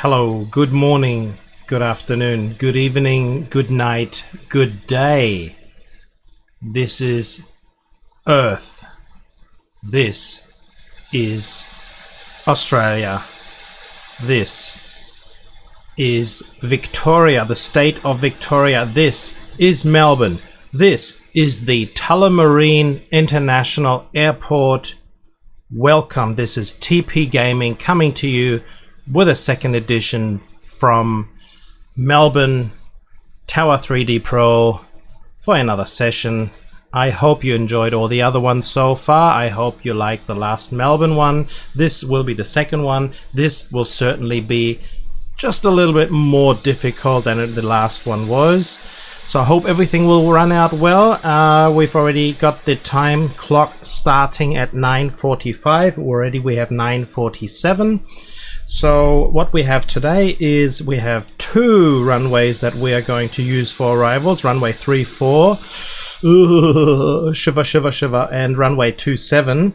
Hello, good morning, good afternoon, good evening, good night, good day. This is Earth. This is Australia. This is Victoria, the state of Victoria. This is Melbourne. This is the Tullamarine International Airport. Welcome. This is TP Gaming coming to you with a second edition from Melbourne Tower 3D Pro for another session. I hope you enjoyed all the other ones so far. I hope you liked the last Melbourne one. This will be the second one. This will certainly be just a little bit more difficult than the last one was. So I hope everything will run out well. We've already got the time clock starting at 9:45. Already we have 9:47. So what we have today is we have two runways that we are going to use for arrivals. Runway 34, shiver, shiver, shiver, and runway 27.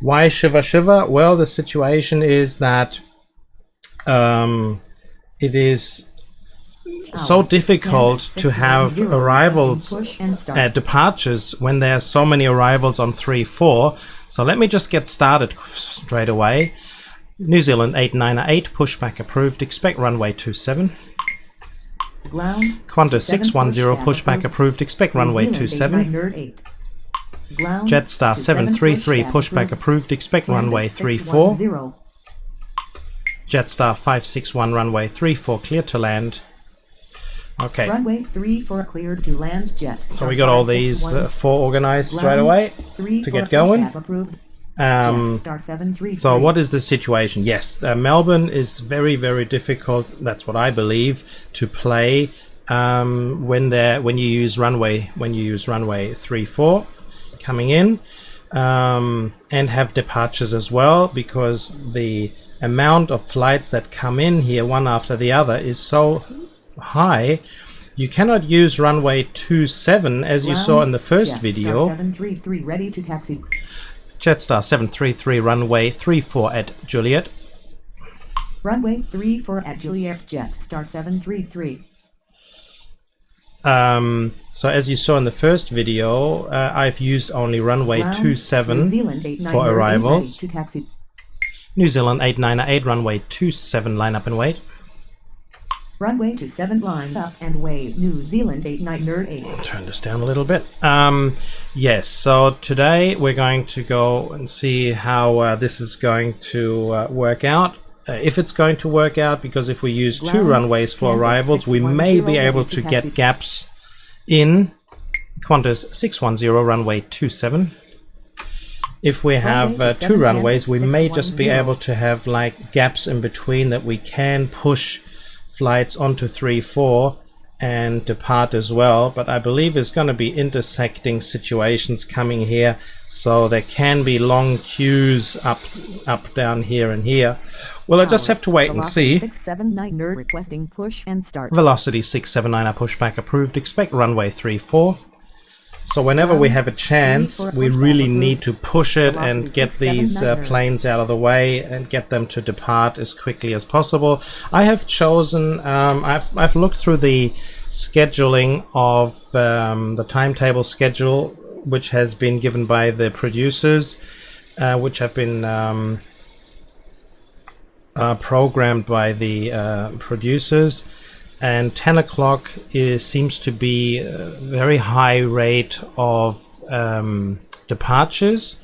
Why shiver, shiver? Well, the situation is that it is so difficult to have arrivals at departures when there are so many arrivals on 3-4. So let me just get started straight away. New Zealand 898, pushback approved, expect runway 27. Qantas 610, pushback approved, expect runway 27. Jetstar 733, pushback approved, expect runway 34. Jetstar 561, runway 34, clear to land. Okay. Runway 34 cleared to land jet. So we got all these four organized straight away to get going. So what is the situation? Yes, Melbourne is very, very difficult. That's what I believe to play when you use runway 34 coming in and have departures as well, because the amount of flights that come in here one after the other is so high. You cannot use runway 27 as you saw in the first video. 733 ready to taxi. Jetstar 733, runway 34 at Juliet. Runway 34 at Juliet, Jetstar 733. So as you saw in the first video, I've used only runway 27 for arrivals. To taxi. New Zealand 898, runway 27, line up and wait. Runway 27 line up and wait. New Zealand 898. I'll turn this down a little bit. Yes, so today we're going to go and see how this is going to work out. If it's going to work out, because if we use two runways for arrivals, we may be able to get gaps in. Qantas 610, runway 27. If we have two runways, we may just be able to have like gaps in between that we can push flights onto 3-4 and depart as well, but I believe there's going to be intersecting situations coming here, so there can be long queues up, down here and here. Well, I just have to wait and see. 679 requesting push and start. Velocity 679 pushback approved, expect runway 34. So whenever we have a chance, we really need to push it and get these planes out of the way and get them to depart as quickly as possible. I have chosen, I've looked through the scheduling of the timetable schedule, which has been given by the producers, which have been programmed by the producers. And 10 o'clock seems to be a very high rate of departures,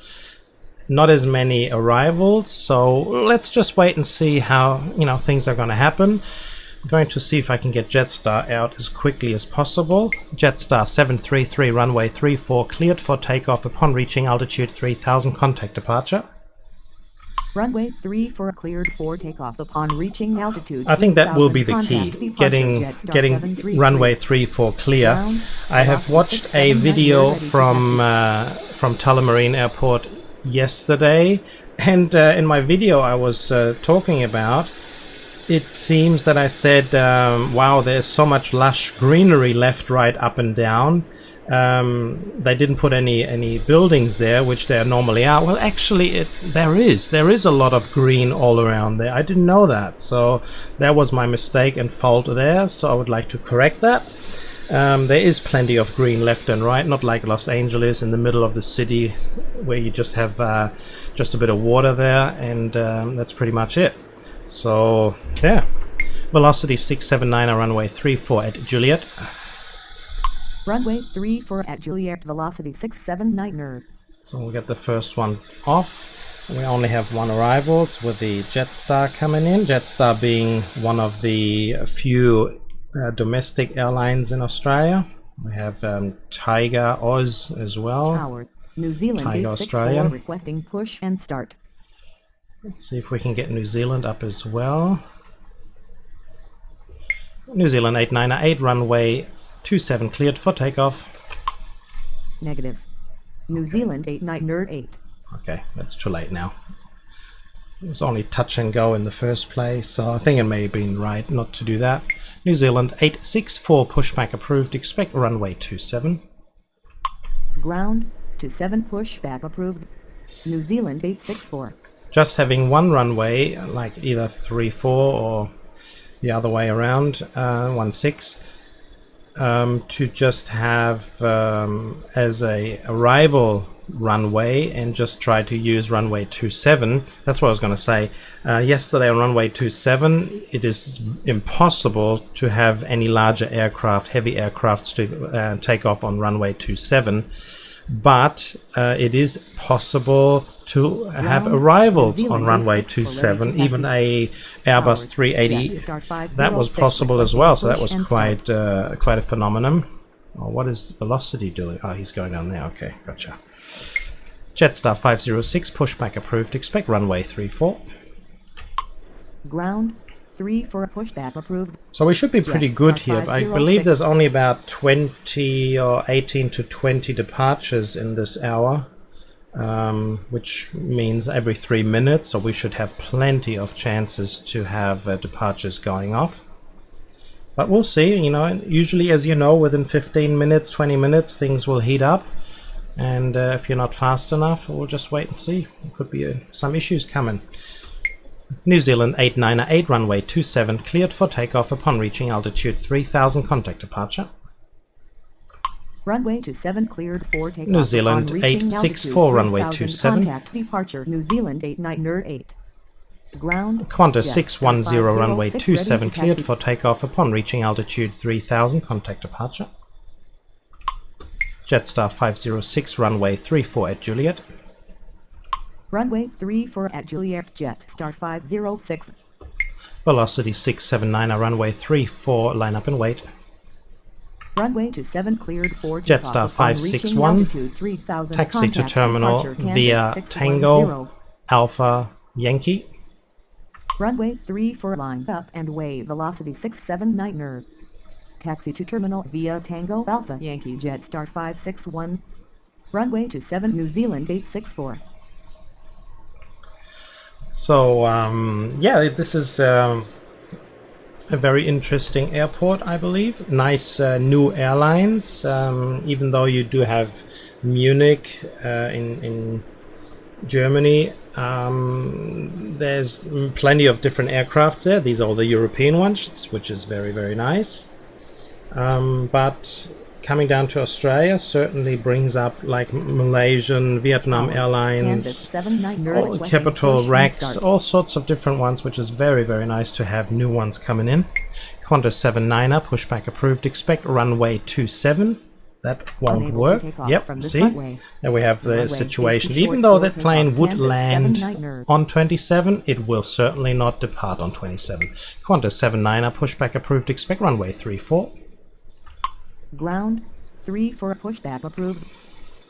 not as many arrivals. So let's just wait and see how things are going to happen. I'm going to see if I can get Jetstar out as quickly as possible. Jetstar 733, runway 34, cleared for takeoff upon reaching altitude 3000, contact departure. Runway 34 cleared for takeoff upon reaching altitude. I think that will be the key, getting runway 34 clear. I have watched a video from Tullamarine Airport yesterday, and in my video I was talking about, it seems that I said, wow, there's so much lush greenery left, right, up and down, They didn't put any buildings there, which there normally are. Well, actually, there is a lot of green all around there. I didn't know that, so that was my mistake and fault there. So I would like to correct that. There is plenty of green left and right, not like Los Angeles in the middle of the city, where you just have just a bit of water there, and that's pretty much it. So yeah, velocity 679, runway 34 at Juliet. Runway 34 at Juliet, velocity 679er. So we'll get the first one off. We only have one arrival. It's with the Jetstar coming in. Jetstar being one of the few domestic airlines in Australia. We have Tiger Oz as well. Tower, New Zealand Tiger 864 Australian. requesting push and start. Let's see if we can get New Zealand up as well. New Zealand 898, runway 27 cleared for takeoff. Negative. New Zealand 898. Okay, that's too late now. It was only touch and go in the first place, so I think it may have been right not to do that. New Zealand 864, pushback approved, expect runway 27. Ground 27, pushback approved. New Zealand 864. Just having one runway, like either 34 or the other way around, 16, to just have as a arrival runway and just try to use runway 27. That's what I was going to say. Yesterday on runway 27, it is impossible to have any larger aircraft, heavy aircrafts to take off on runway 27, but it is possible to have arrivals on runway 27, even a Airbus 380. That was possible as well, so that was quite a phenomenon. Oh, what is velocity doing? Oh, he's going down there. Okay, gotcha. Jetstar 506, pushback approved, expect runway 34. Ground 34, pushback approved. So we should be pretty good here. I believe there's only about 20 or 18 to 20 departures in this hour, which means every 3 minutes, so we should have plenty of chances to have departures going off. But we'll see. You know, usually, as you know, within 15 minutes, 20 minutes, things will heat up. And if you're not fast enough, we'll just wait and see. There could be some issues coming. New Zealand 898, runway 27, cleared for takeoff upon reaching altitude 3000, contact departure. Runway 27 cleared for takeoff. New Zealand upon reaching 864, altitude runway 3000, 27. Contact departure, New Zealand 898. Ground Qantas Jet 610, runway 506, 27, ready to cleared taxi. for takeoff upon reaching altitude 3000, contact departure. Jetstar 506, runway 34 at Juliet. Runway 34 at Juliet, Jetstar 506. Velocity 679, runway 34, line up and wait. Runway 27 cleared for Jetstar takeoff upon reaching 561, altitude 3000, taxi to contact terminal departure, Canvas via 610. Tango Alpha Yankee. Runway 34 lined up and wave, velocity 679er. Taxi to terminal via Tango Alpha Yankee, Jetstar 561. Runway 27 New Zealand 864. So yeah, this is a very interesting airport, I believe. Nice new airlines, even though you do have Munich in Germany. There's plenty of different aircrafts there. These are all the European ones, which is very, very nice. But coming down to Australia certainly brings up like Malaysian, Vietnam Airlines, all Capital Rex, all sorts of different ones, which is very, very nice to have new ones coming in. Qantas 79er, pushback approved, expect runway 27. That won't work. Yep, see? There we have the situation. Even though that plane would land on 27, it will certainly not depart on 27. Qantas 79er, pushback approved, expect runway 34. Ground 34 pushback approved.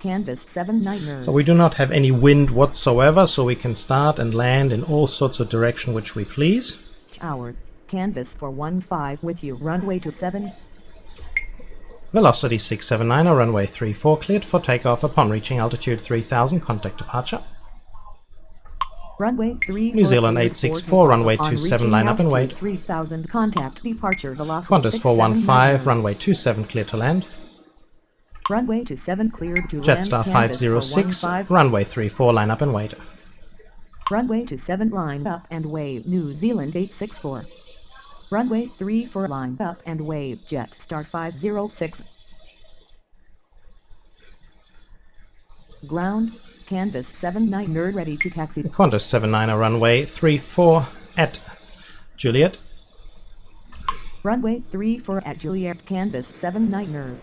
Canvas 79er. So we do not have any wind whatsoever, so we can start and land in all sorts of direction which we please. Tower, canvas for 15 with you, runway 27. Velocity 679, runway 34, cleared for takeoff upon reaching altitude 3000, contact departure. Runway 3 New Zealand 864, runway 27, line up and wait. 3000, contact departure, velocity Qantas 415, runway 27, clear to land. Runway 27 cleared to land. Jetstar Canvas 506, 415. runway 34, line up and wait. Runway 27 line up and wave. New Zealand 864. Runway 34 line up and wave. Jetstar 506. Ground, Canvas 79er ready to taxi. Qantas 79er, runway 34 at Juliet. Runway 34 at Juliet, Canvas 79er.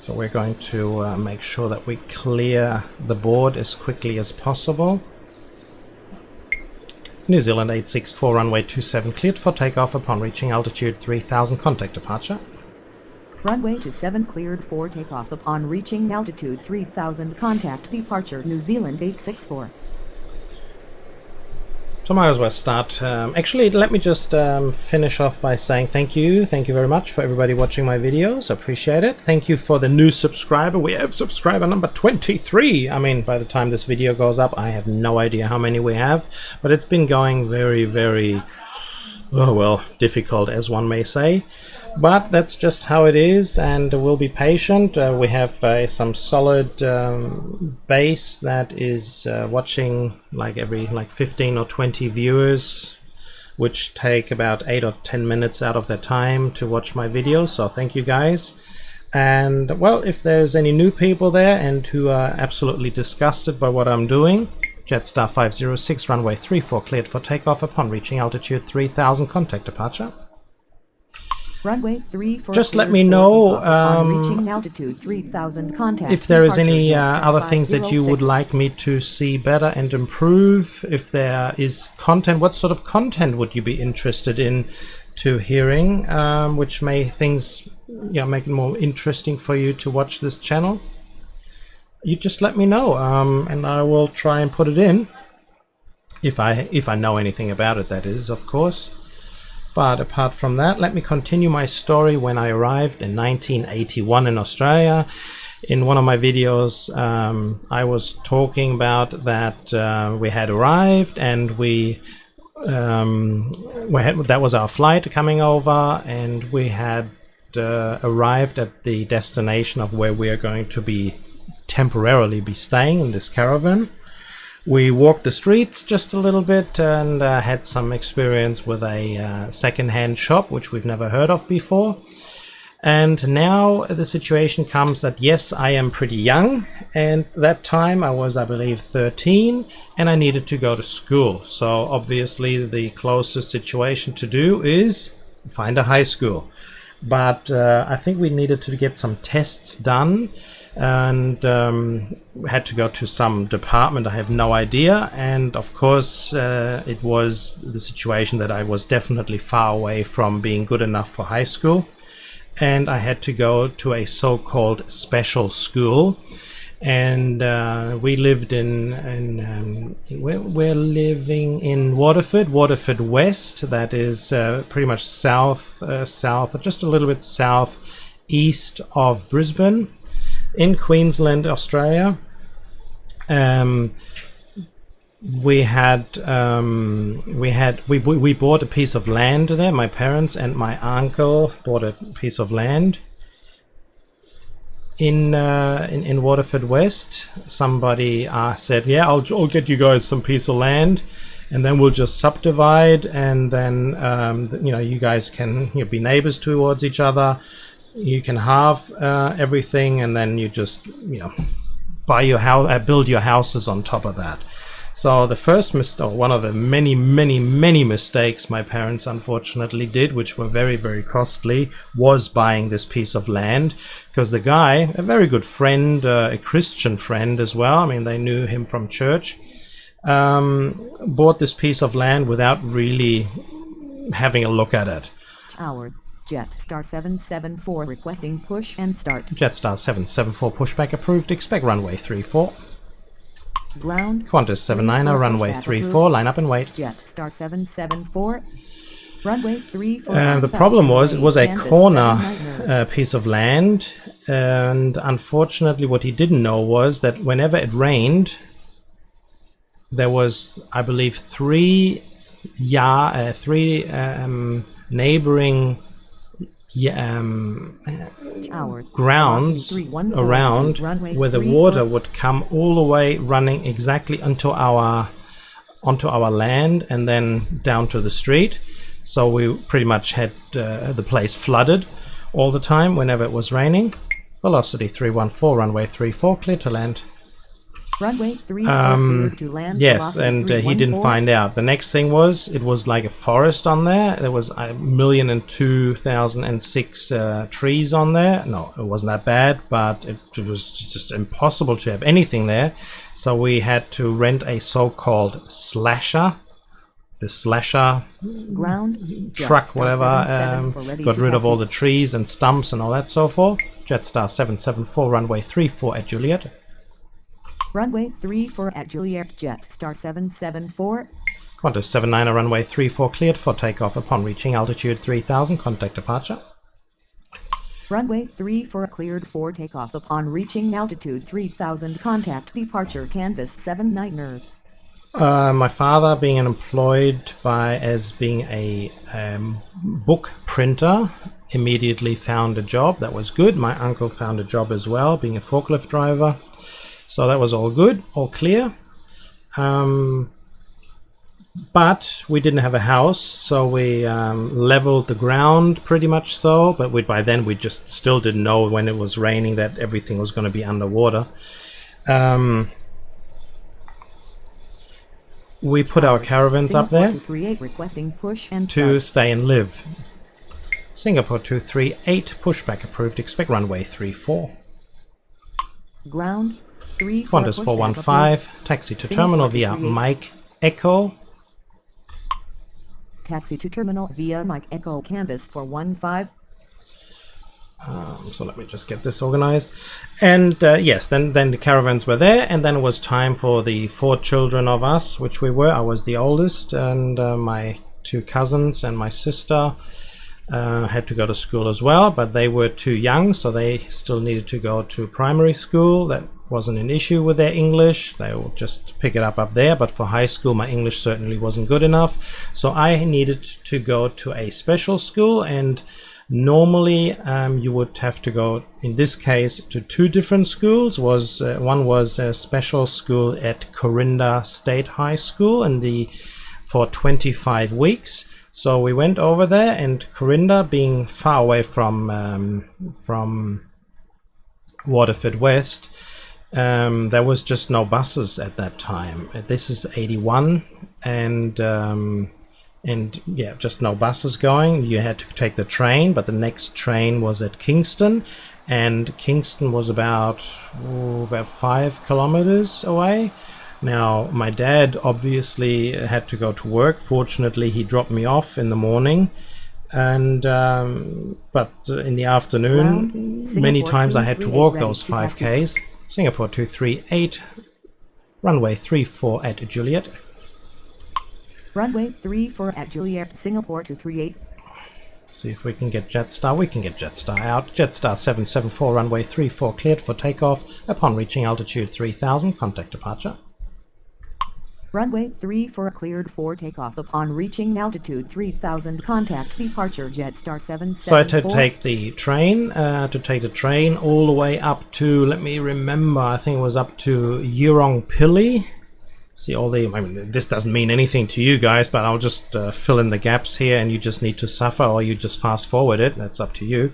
So we're going to make sure that we clear the board as quickly as possible. New Zealand 864, runway 27 cleared for takeoff upon reaching altitude 3000, contact departure. Runway 27 cleared for takeoff upon reaching altitude 3000, contact departure. New Zealand 864. So might as well start. Actually, let me just finish off by saying thank you very much for everybody watching my videos. Appreciate it. Thank you for the new subscriber. We have subscriber number 23. I mean, by the time this video goes up, I have no idea how many we have, but it's been going very, oh well, difficult, as one may say. But that's just how it is, and we'll be patient. We have some solid base that is watching every 15 or 20 viewers, which take about 8 or 10 minutes out of their time to watch my videos. So thank you guys. And well, if there's any new people there and who are absolutely disgusted by what I'm doing, Jetstar 506, runway 34 cleared for takeoff upon reaching altitude 3000, contact departure. Runway 34. Just let me know reaching altitude 3000, contact if there is any departure. other things that you would like me to see better and improve. If there is content, what sort of content would you be interested in to hearing, which may things make it more interesting for you to watch this channel? You just let me know, and I will try and put it in if I know anything about it, that is, of course. But apart from that, let me continue my story when I arrived in 1981 in Australia. In one of my videos, I was talking about that we had arrived, and that was our flight coming over, and we had arrived at the destination of where we are going to be temporarily staying in this caravan. We walked the streets just a little bit and had some experience with a second-hand shop, which we've never heard of before. And now the situation comes that, yes, I am pretty young, and that time I was, I believe, 13, and I needed to go to school. So obviously the closest situation to do is find a high school. But I think we needed to get some tests done, and had to go to some department, I have no idea. And of course it was the situation that I was definitely far away from being good enough for high school, and I had to go to a so-called special school. And we lived we're living in Waterford West. That is pretty much south, just a little bit south east of Brisbane, in Queensland, Australia. We bought a piece of land there. My parents and my uncle bought a piece of land in Waterford West. Somebody said, "Yeah, I'll get you guys some piece of land, and then we'll just subdivide, and then you guys can be neighbors towards each other. You can halve everything, and then you just buy your house, build your houses on top of that." So the first mistake, one of the many mistakes my parents unfortunately did, which were very, very costly, was buying this piece of land, because the guy, a very good friend, a Christian friend as well, I mean, they knew him from church, bought this piece of land without really having a look at it. Tower, Jetstar 774 requesting push and start. Jetstar 774 pushback approved. Expect runway 34. Ground. Qantas 79er, runway 34. Line up and wait. Jetstar 774. Runway 34. The problem was it was a corner piece of land, and unfortunately what he didn't know was that whenever it rained, there was, I believe, three neighboring Tower. grounds Velocity 314, around runway where the 34. water would come all the way running exactly onto our land and then down to the street. So we pretty much had the place flooded all the time whenever it was raining. Velocity 314, runway 34, clear to land. Runway 34 cleared to land. Yes, Velocity and he didn't 314. find out. The next thing was, it was like a forest on there. There was 1,002,006 trees on there. No, it wasn't that bad, but it was just impossible to have anything there. So we had to rent a so-called slasher. The slasher Ground. truck, whatever, 777 for ready got to rid of all taxi. the trees and stumps and all that so forth. Jetstar 774, runway 34 at Juliet. Runway 34 at Juliet. Jetstar 774. Qantas 79er, runway 34 cleared for takeoff upon reaching altitude 3000, contact departure. Runway 34 cleared for takeoff upon reaching altitude 3000. Contact departure canvas 79er. My father, being employed as being a book printer, immediately found a job. That was good. My uncle found a job as well, being a forklift driver. So that was all good, all clear. But we didn't have a house, so we leveled the ground pretty much so. But by then we just still didn't know when it was raining that everything was going to be underwater. We put our caravans up there Requesting push and to start. stay and live. Singapore 238, pushback approved, expect runway 34. Ground 3 Qantas 415, taxi to terminal via Mike Echo. Taxi to terminal via Mike Echo canvas 415. So let me just get this organized. And yes, then the caravans were there, and then it was time for the 4 children of us, which we were. I was the oldest, and my 2 cousins and my sister had to go to school as well, but they were too young, so they still needed to go to primary school. That wasn't an issue with their English. They will just pick it up there, but for high school my English certainly wasn't good enough, so I needed to go to a special school. And normally you would have to go, in this case, to 2 different schools. One was a special school at Corinda State High School for 25 weeks. So we went over there, and Corinda, being far away from Waterford West, there was just no buses at that time. This is 81, and yeah, just no buses going. You had to take the train, but the next train was at Kingston, and Kingston was about 5 kilometers away. Now, my dad obviously had to go to work. Fortunately, he dropped me off in the morning, and but in the afternoon, many times I had to walk those 5Ks. Singapore 238, runway 34 at Juliet. Runway 34 at Juliet, Singapore 238. See if we can get Jetstar. We can get Jetstar out. Jetstar 774, runway 34 cleared for takeoff upon reaching altitude 3000, contact departure. Runway 34 cleared for takeoff upon reaching altitude 3000. Contact departure Jetstar 774. So I had to take the train, all the way up to, let me remember, I think it was up to Yurongpili. See I mean, this doesn't mean anything to you guys, but I'll just fill in the gaps here, and you just need to suffer, or you just fast forward it. That's up to you.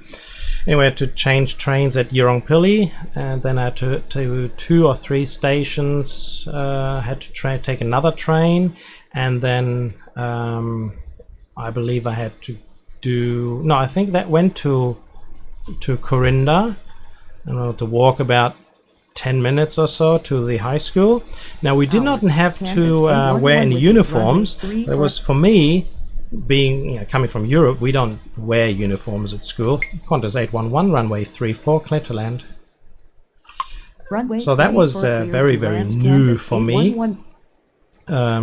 Anyway, I had to change trains at Yurongpili, and then I had to 2 or 3 stations, had to take another train, and then I believe I had to I think that went to Corinda, and I had to walk about 10 minutes or so to the high school. Now, we did not have to wear any uniforms. It was, for me, being coming from Europe, we don't wear uniforms at school. Qantas 811, runway 34, clear to land. So that was very, very new for me.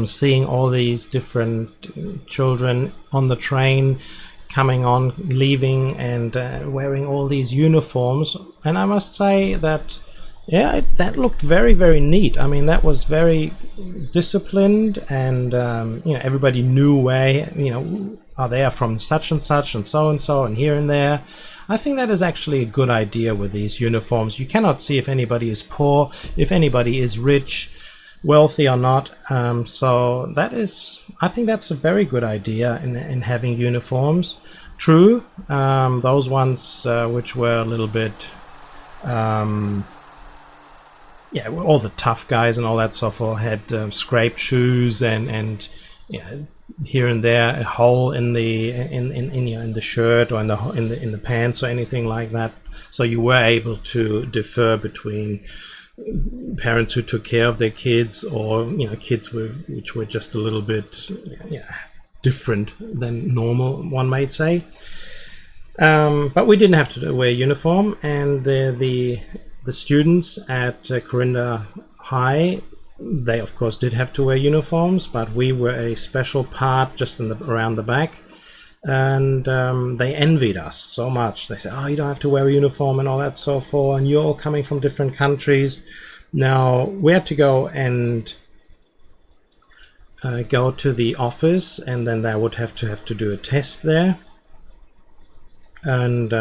Seeing all these different children on the train, coming on, leaving, and wearing all these uniforms. And I must say that Yeah, that looked very, very neat. I mean, that was very disciplined, and everybody knew where they are from such and such and so, and here and there. I think that is actually a good idea with these uniforms. You cannot see if anybody is poor, if anybody is rich, wealthy or not. So I think that's a very good idea in having uniforms. True, those ones which were a little bit, all the tough guys and all that so forth had scraped shoes and here and there a hole in the shirt or in the pants or anything like that. So you were able to differ between parents who took care of their kids, or kids which were just a little bit different than normal, one might say. But we didn't have to wear uniform, and the students at Corinda High, they of course did have to wear uniforms, but we were a special part just around the back, and they envied us so much. They said, "Oh, you don't have to wear a uniform and all that so forth, and you're all coming from different countries." Now we had to go and go to the office, and then they would have to do a test there, and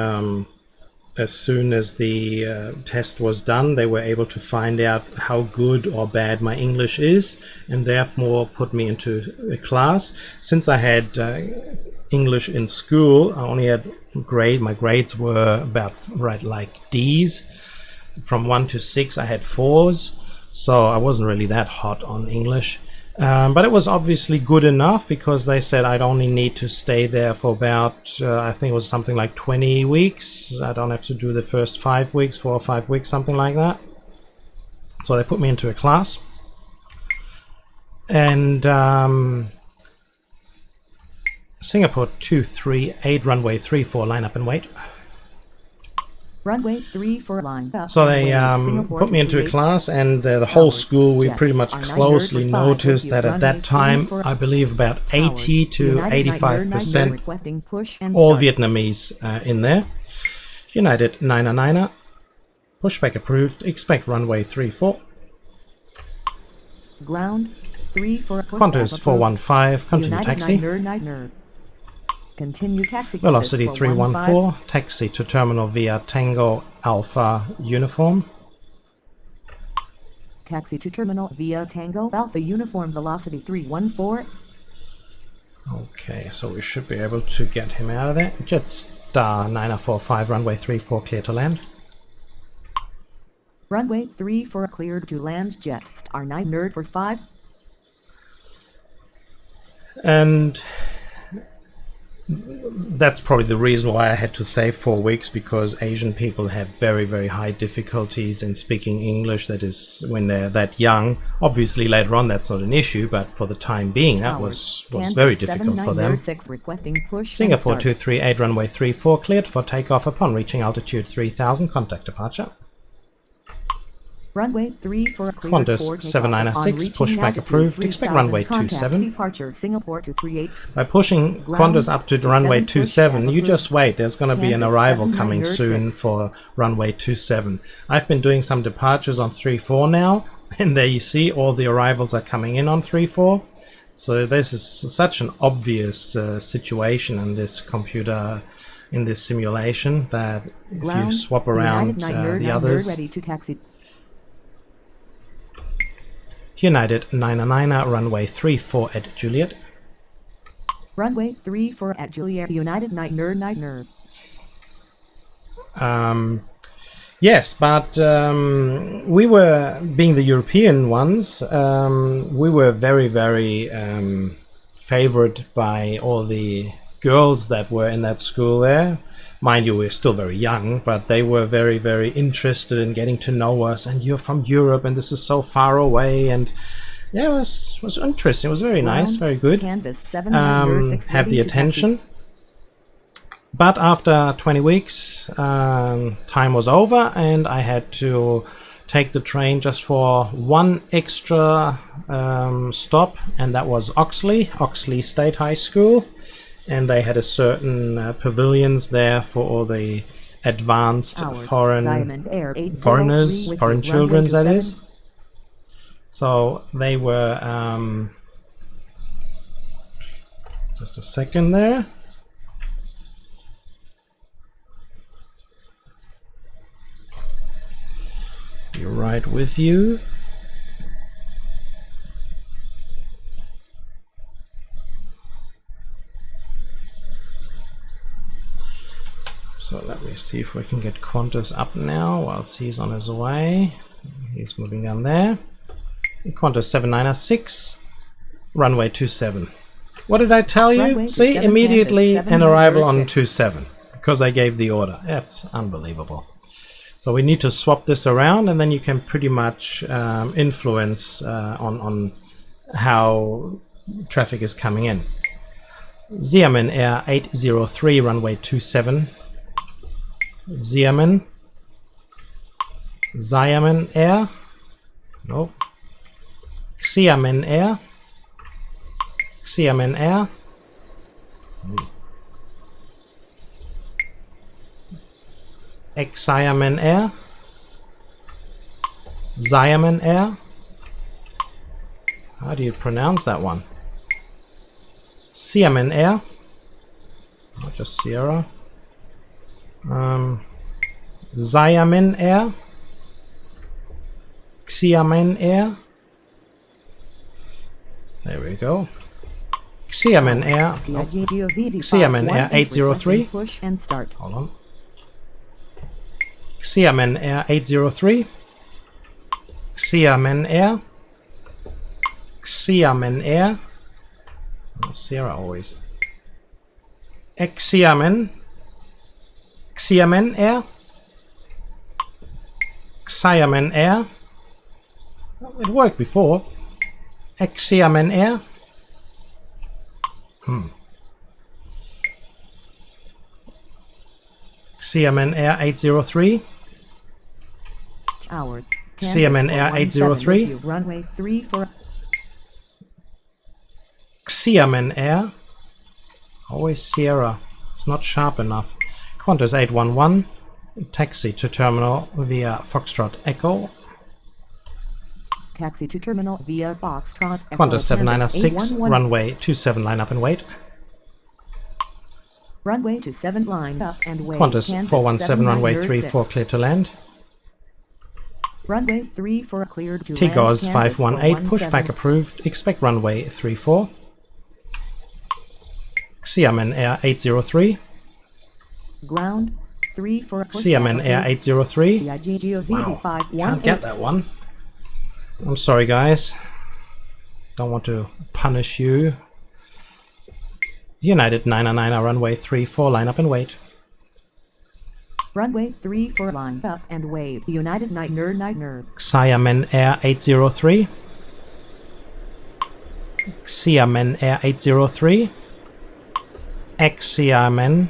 as soon as the test was done, they were able to find out how good or bad my English is, and therefore put me into a class. Since I had English in school, I only had my grades were about like D's. From 1 to 6 I had 4s, so I wasn't really that hot on English. But it was obviously good enough, because they said I'd only need to stay there for about, I think it was something like 20 weeks. I don't have to do the first 5 weeks, 4 or 5 weeks, something like that. So they put me into a class. And Singapore 238, runway 34, line up and wait. Runway 34, line up. So they put me into a class, and the whole school, we pretty much closely noticed that at that time, I believe about 80 to 85% all Vietnamese in there. United 999, pushback approved, expect runway 34. Ground 34, Qantas 415, continue taxi. Continue taxi. Velocity 314, taxi to terminal via Tango Alpha uniform. Taxi to terminal via Tango Alpha uniform, velocity 314. Okay, so we should be able to get him out of there. Jetstar 9045, runway 34, clear to land. Runway 34 cleared to land, Jetstar 9 nerd for 5. And that's probably the reason why I had to say 4 weeks, because Asian people have very, very high difficulties in speaking English. That is, when they're that young. Obviously later on that's not an issue, but for the time being that was very difficult for them. Singapore 238, runway 34, cleared for takeoff upon reaching altitude 3000, contact departure. Runway 34 Qantas 796, pushback approved, expect runway 27. Departure Singapore 238. By pushing Qantas up to runway 27, you just wait, there's going to be an arrival coming soon for runway 27. I've been doing some departures on 34 now, and there you see all the arrivals are coming in on 34. So this is such an obvious situation in this computer, in this simulation, that if you swap around the others. Ready to taxi. United 999, runway 34 at Juliet. Runway 34 at Juliet, United 999. Yes, but we were, being the European ones, we were very, very favored by all the girls that were in that school there. Mind you, we're still very young, but they were very, very interested in getting to know us. And you're from Europe, and this is so far away. And yeah, it was interesting. It was very nice, very good. Have the attention. But after 20 weeks, time was over, and I had to take the train just for one extra stop, and that was Oxley State High School. And they had a certain pavilions there for all the advanced Howard, foreign Diamond Air 803 foreigners, with foreign you, children, runway that 27. is. So they were, just a second there. Be right with you. So let me see if we can get Qantas up now whilst he's on his way. He's moving down there. Qantas 796, runway 27. What did I tell you? Runway See, 27, immediately Canvas an arrival on 706. 27 because I gave the order. That's unbelievable. So we need to swap this around, and then you can pretty much influence on how traffic is coming in. Xiamen Air 803, runway 27. Xiamen Air. Nope. Xiamen Air. Xiamen Air. Xiamen Air. Xiamen Air. How do you pronounce that one? Xiamen Air. Not just Sierra. Xiamen Air. Xiamen Air. There we go. Xiamen Air. Oh, Xiamen Air 803. Push and start. Hold on. Xiamen Air 803. Xiamen Air. Xiamen Air. Oh, Sierra always. Xiamen. Xiamen Air. Xiamen Air. Oh, it worked before. Xiamen Air. Xiamen Air 803. Howard, Xiamen Air 803. runway 34. Xiamen Air. Always Sierra. It's not sharp enough. Qantas 811. Taxi to terminal via Foxtrot Echo. Taxi to terminal via Foxtrot Echo. Qantas 796. 811. Runway 27. Line up and wait. Runway 27 line up and wait. Qantas Kansas 417. Runway 7906. 34. Clear to land. Runway 34 cleared to Tigos land. 518. Kansas Pushback approved. Expect runway 34. Xiamen Air 803. Ground 34. Xiamen Air 803. CIGGOZ Wow, 518. can't get that one. I'm sorry, guys. Don't want to punish you. United 999, runway 34, line up and wait. Runway 34 line up and wait. United Nightner. Xiamen Air 803. Xiamen Air 803. Xiamen.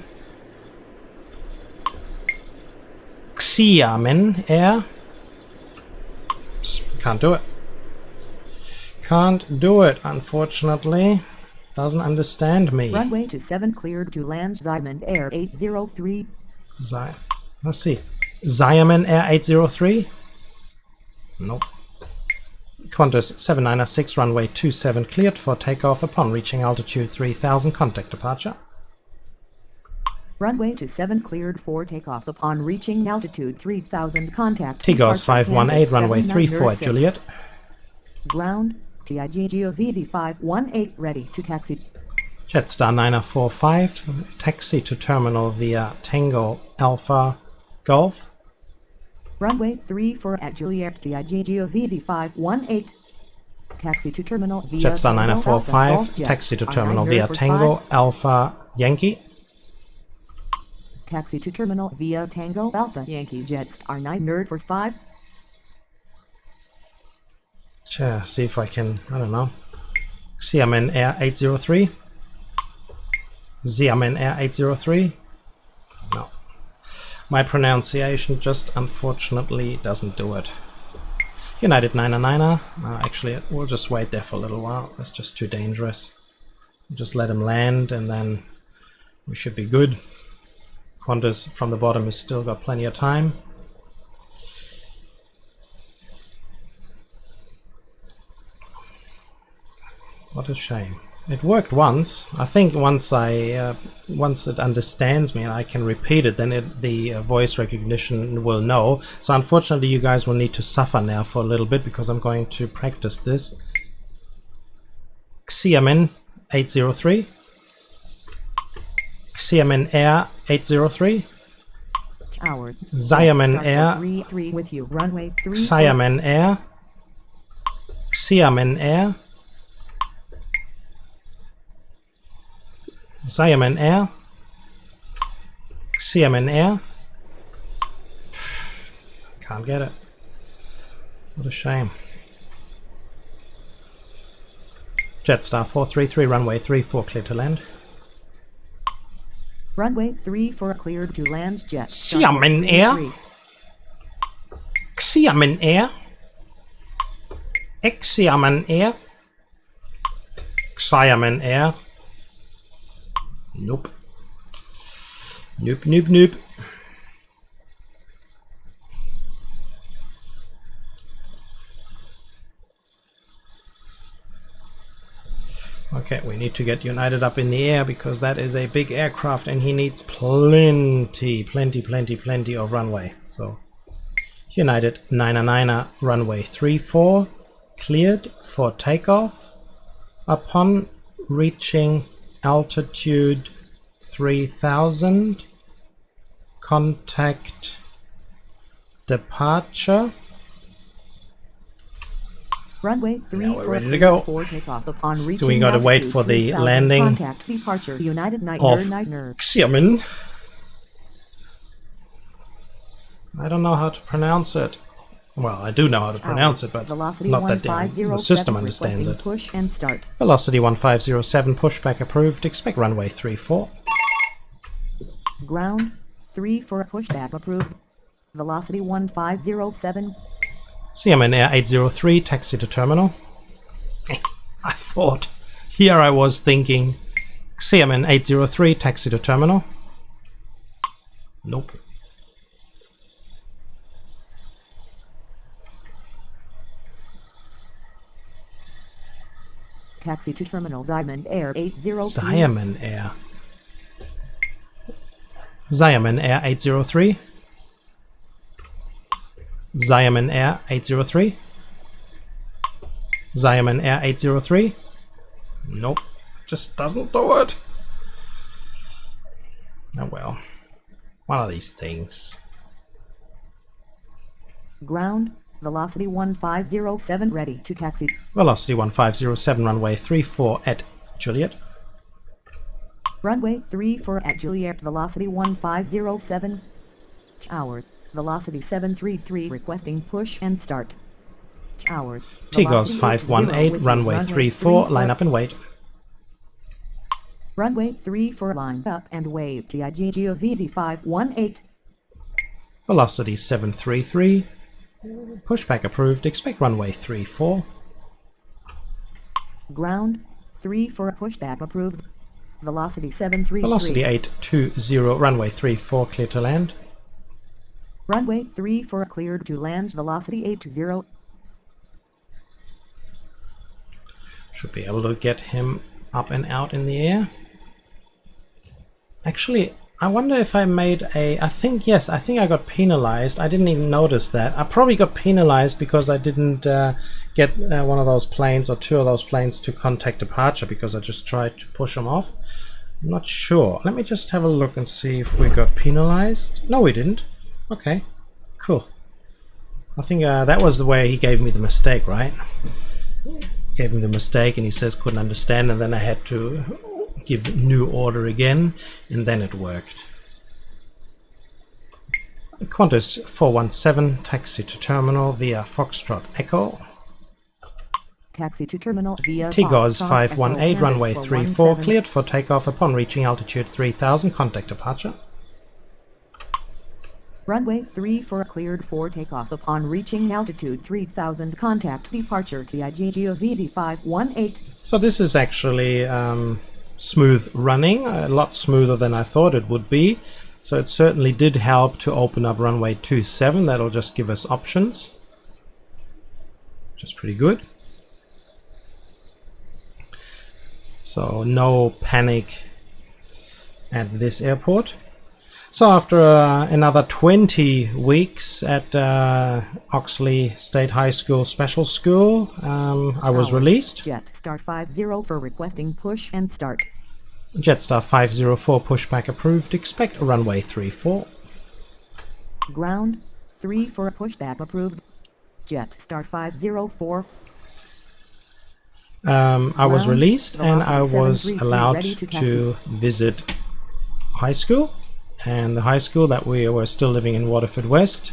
Xiamen Air. Can't do it. Can't do it, unfortunately. Doesn't understand me. Runway 27 cleared to land. Xiamen Air 803. Let's see. Xiamen Air 803. Nope. Qantas 796, runway 27 cleared for takeoff upon reaching altitude 3000. Contact departure. Runway 27 cleared for takeoff upon reaching altitude 3000. Contact Tigos 518, runway 34 at 7906. Juliet. Ground TIGGOZZ 518 ready to taxi. Jetstar 945, taxi to terminal via Tango Alpha Golf. Runway 34 at Juliet TIGGOZZ 518. Taxi to terminal via Jetstar Tango 945, Alpha Golf Jet. taxi to R9 terminal via for Tango 5. Alpha Yankee. Taxi to terminal via Tango Alpha Yankee Jets R9 nerd for 5. Sure, see if I can, I don't know. Xiamen Air 803. Xiamen Air 803. No. My pronunciation just unfortunately doesn't do it. United 999er. Actually, we'll just wait there for a little while. That's just too dangerous. Just let him land and then we should be good. Qantas from the bottom has still got plenty of time. What a shame. It worked once. I think once it understands me and I can repeat it, then the voice recognition will know. So unfortunately, you guys will need to suffer now for a little bit because I'm going to practice this. Xiamen 803. Xiamen Air 803. Tower. Xiamen Air. 3 with you. Runway 3. Xiamen Air. Xiamen Air. Xiamen Air. Xiamen Air. Can't get it. What a shame. Jetstar 433, runway 34, clear to land. Runway 34 cleared to land. Jet. Xiamen Air. Xiamen Air. Xiamen Air. Xiamen Air. Nope. Nope, nope, nope. Okay, we need to get United up in the air because that is a big aircraft and he needs plenty of runway. So, United 9er runway 34, cleared for takeoff. Upon reaching altitude 3000, contact departure. Runway 3 now we're ready to go. For takeoff upon reaching So we got to wait for the landing contact departure. United of Nightner. Xiamen. I don't know how to pronounce it. Well, I do know how to pronounce it, but Velocity not that the system understands it. Push and start. Velocity 1507, pushback approved. Expect runway 34. Ground 34 pushback approved. Velocity 1507. Xiamen Air 803, taxi to terminal. I thought. Here I was thinking. Xiamen 803, taxi to terminal. Nope. Taxi to terminal. Xiamen Air 803. Xiamen Air. Xiamen Air 803. Xiamen Air 803. Xiamen Air 803. Nope. Just doesn't do it. Oh well. One of these things. Ground. Velocity 1507 ready to taxi. Velocity 1507, runway 34 at Juliet. Runway 34 at Juliet. Velocity 1507. Tower. Velocity 733 requesting push and start. Tower. Tigos 518, runway 34, line up and wait. Runway 34 line up and wait. TIGGOZZ 518. Velocity 733. Pushback approved. Expect runway 34. Ground 34 pushback approved. Velocity 733. Velocity 820, runway 34, clear to land. Runway 34 cleared to land. Velocity 820. Should be able to get him up and out in the air. Actually, I wonder if I made a... I think I got penalized. I didn't even notice that. I probably got penalized because I didn't get one of those planes or two of those planes to contact departure because I just tried to push them off. I'm not sure. Let me just have a look and see if we got penalized. No, we didn't. Okay, cool. I think that was the way he gave me the mistake, right? Gave him the mistake and he says couldn't understand, and then I had to give new order again, and then it worked. Qantas 417, taxi to terminal via Foxtrot Echo. Taxi to terminal via Tigos Foxtrot 518, Echo, runway Canvas 34, 417. cleared for takeoff upon reaching altitude 3000, contact departure. Runway 34 cleared for takeoff upon reaching altitude 3000, contact departure. TIGGOZZ 518. So this is actually smooth running, a lot smoother than I thought it would be. So it certainly did help to open up runway 27. That'll just give us options, which is pretty good. So no panic at this airport. So after another 20 weeks at Oxley State High School Special School, I was released. Jetstar 50 for requesting push and start. Jetstar 504 pushback approved. Expect runway 34. Ground 3 for pushback approved. Jetstar 504. I was released and I was allowed to visit high school. And the high school that we were still living in, Waterford West,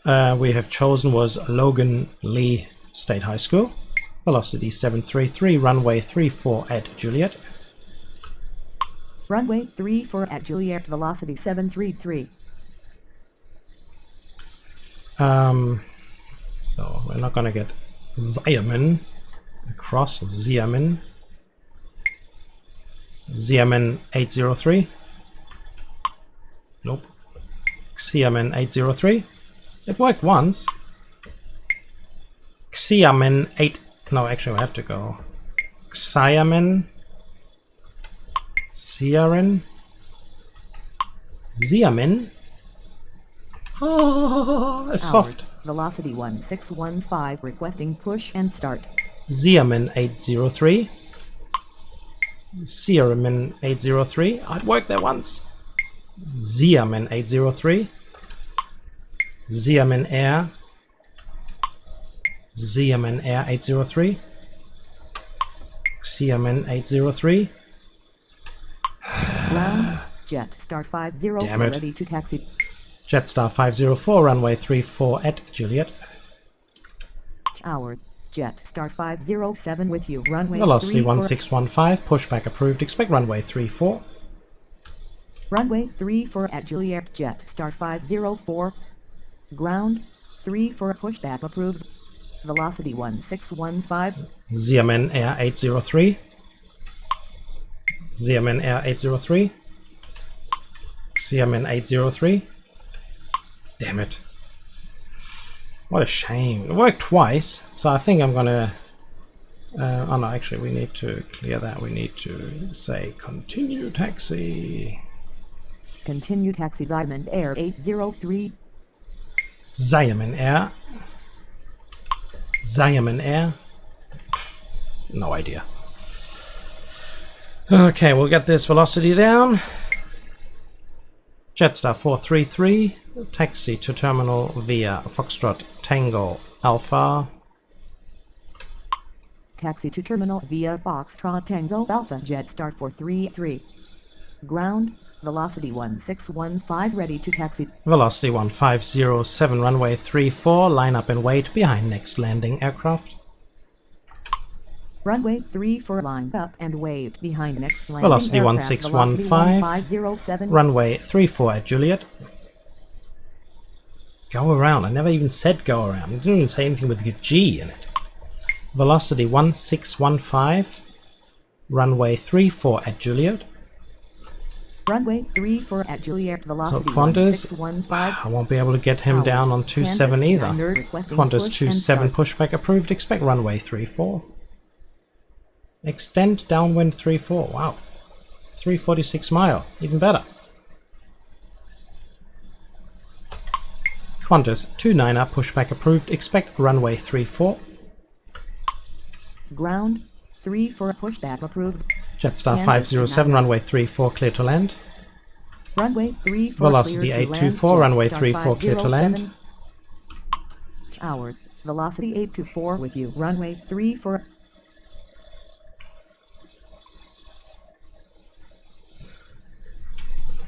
we have chosen was Loganlea State High School. Velocity 733, runway 34 at Juliet. Runway 34 at Juliet, velocity 733. So we're not going to get Xiamen across, Xiamen. Xiamen 803. Nope. Xiamen 803. It worked once. Xiamen 8. No, actually, I have to go. Xiamen. Xiamen. Xiamen. Oh, it's soft. Velocity 1615, requesting push and start. Xiamen 803. Xiamen 803. I'd worked there once. Xiamen 803. Xiamen Air. Xiamen Air 803. Xiamen 803. Ground, Jetstar 50, Damn it. ready to taxi. Jetstar 504, runway 34 at Juliet. Tower, Jetstar 507 with you, runway Velocity 34. 1615, pushback approved. Expect runway 34. Runway 34 at Juliet, Jetstar 504. Ground, 34 pushback approved. Velocity 1615. Xiamen Air 803. Xiamen Air 803. Xiamen 803. Damn it. What a shame. It worked twice, so I think I'm gonna... oh no, actually we need to clear that. We need to say continue taxi. Continue taxi Xiamen Air 803. Xiamen Air. Xiamen Air. No idea. Okay, we'll get this velocity down. Jetstar 433, taxi to terminal via Foxtrot Tango Alpha. Taxi to terminal via Foxtrot Tango Alpha, Jetstar 433. Ground, velocity 1615, ready to taxi. Velocity 1507, runway 34, line up and wait behind next landing aircraft. Runway 34, line up and wait behind next landing Velocity aircraft. 1615, Velocity 1507. runway 34 at Juliet. Go around, I never even said go around. I didn't even say anything with a G in it. Velocity 1615, runway 34 at Juliet. Runway 34 at Juliet, velocity So Qantas, 1615. I won't be able to get him down on 27 either. Qantas 27 pushback approved, expect runway 34. Extend downwind 34, wow. 346 mile, even better. Qantas 29er pushback approved, expect runway 34. Ground, 34 pushback approved. Jetstar Qantas 507, 29er. runway 34 clear to land. Runway 34 Velocity clear to 824, land. runway Jetstar 34 clear to land. 507. Tower, velocity 824 with you, runway 34.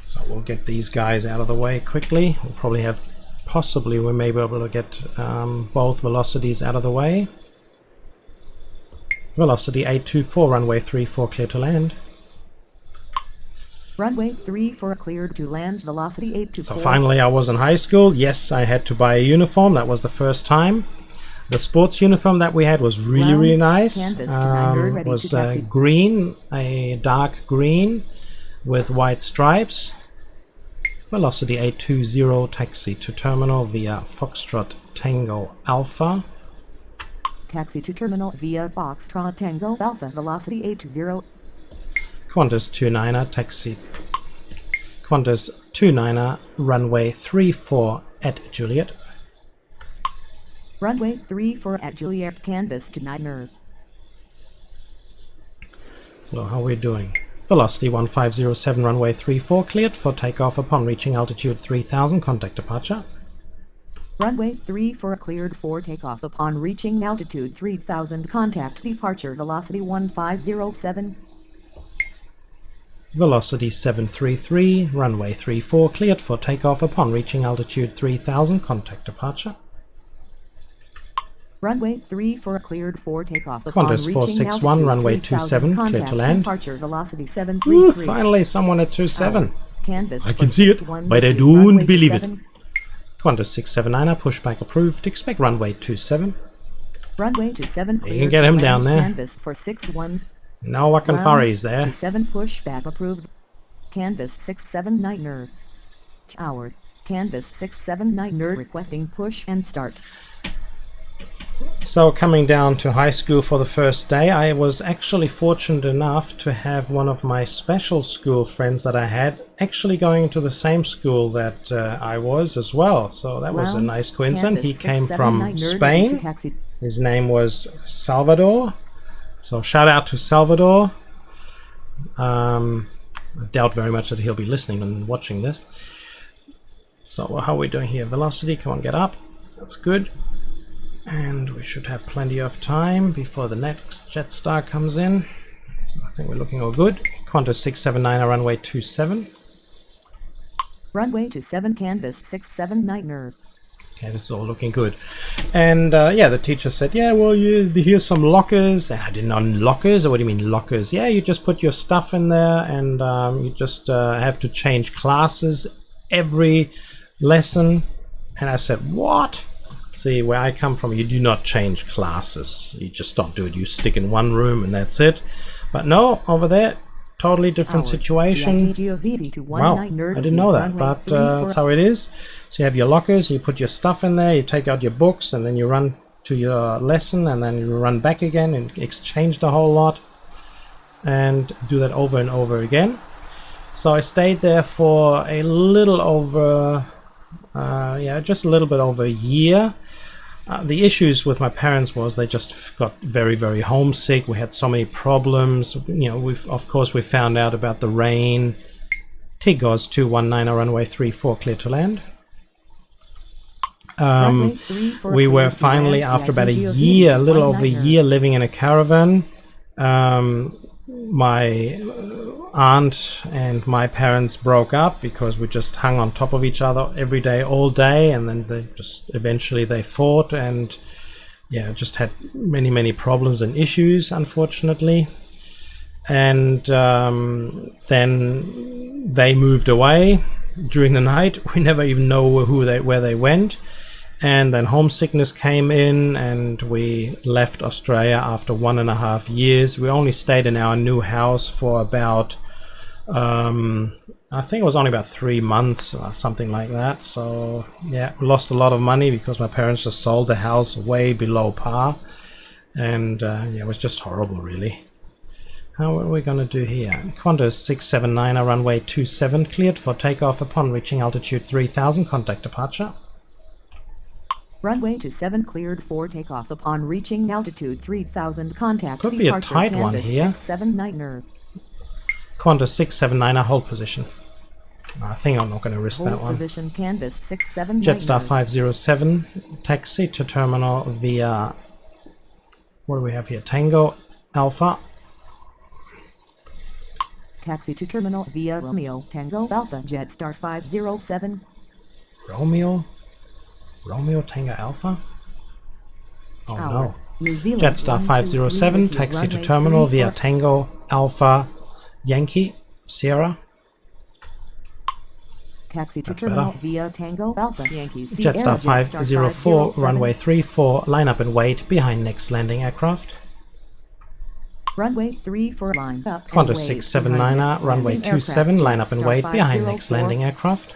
So we'll get these guys out of the way quickly. We'll probably have, possibly we may be able to get both velocities out of the way. Velocity 824, runway 34 clear to land. Runway 34 cleared to land, velocity 824. So finally I was in high school. Yes, I had to buy a uniform. That was the first time. The sports uniform that we had was really nice. It was green, a dark green with white stripes. Velocity 820, taxi to terminal via Foxtrot Tango Alpha. Taxi to terminal via Foxtrot Tango Alpha, velocity 820. Qantas 29er, taxi. Qantas 29er, runway 34 at Juliet. Runway 34 at Juliet, canvas to 9er. So how are we doing? Velocity 1507, runway 34, cleared for takeoff upon reaching altitude 3000, contact departure. Runway 34 cleared for takeoff upon reaching altitude 3000, contact departure, velocity 1507. Velocity 733, runway 34, cleared for takeoff upon reaching altitude 3000, contact departure. Runway 34 cleared for takeoff upon Qantas reaching 461, altitude runway 3000, 27, clear contact to land. departure, velocity Ooh, 733. finally someone at 27. Canvas I can see it, 461, but I runway don't believe it. 27. Qantas 679er, pushback approved, expect runway 27. Runway 27 cleared. You can get him to down land, there. Canvas for 61. No Wakan Furries there. 27 pushback approved. Canvas 679er. Tower. Canvas 679er requesting push and start. So coming down to high school for the first day, I was actually fortunate enough to have one of my special school friends that I had actually going to the same school that I was as well. So that was a nice coincidence. He came from Spain. His name was Salvador. So shout out to Salvador. I doubt very much that he'll be listening and watching this. So how are we doing here? Velocity, come on, get up. That's good. And we should have plenty of time before the next Jetstar comes in. So I think we're looking all good. Qantas 679, runway 27. Runway 27, canvas 679er. Okay, this is all looking good. And yeah, the teacher said, yeah, well, here's some lockers. And I didn't know lockers. Or what do you mean lockers? Yeah, you just put your stuff in there, and you just have to change classes every lesson. And I said, what? See, where I come from, you do not change classes. You just don't do it. You stick in one room and that's it. But no, over there, totally different situation. Wow, I didn't know that, but that's how it is. So you have your lockers, you put your stuff in there, you take out your books, and then you run to your lesson, and then you run back again and exchange the whole lot, and do that over and over again. So I stayed there for a little over, just a little bit over a year. The issues with my parents was they just got very, very homesick. We had so many problems. You know, of course we found out about the rain. Tigos 219, runway 34, clear to land. We were finally, after about a year, a little over a year, living in a caravan. My aunt and my parents broke up because we just hung on top of each other every day, all day, and then they just eventually they fought, and yeah, just had many problems and issues, unfortunately. And then they moved away during the night. We never even know where they went. And then homesickness came in, and we left Australia after 1.5 years. We only stayed in our new house for about, I think it was only about 3 months or something like that. So yeah, we lost a lot of money because my parents just sold the house way below par. And yeah, it was just horrible, really. How are we going to do here? Qantas 679, runway 27, cleared for takeoff upon reaching altitude 3000, contact departure. Runway 27 cleared for takeoff upon reaching altitude 3000, contact could be a tight one here. 679er. Qantas 679, hold position. I think I'm not going to risk that one. Position, canvas 679er. Jetstar 507, taxi to terminal via, what do we have here? Tango Alpha. Taxi to terminal via Romeo Tango Alpha, Jetstar 507. Romeo Tango Alpha? Oh Tower. no. New Zealand Jetstar 507, taxi to terminal via Tango Alpha Yankee Sierra. Taxi to That's terminal better. via Tango Alpha Yankee Sierra. Jetstar 504, runway 34, line up and wait behind next landing aircraft. Runway 34, line up. Qantas 679, runway 27, line up and wait behind next landing aircraft.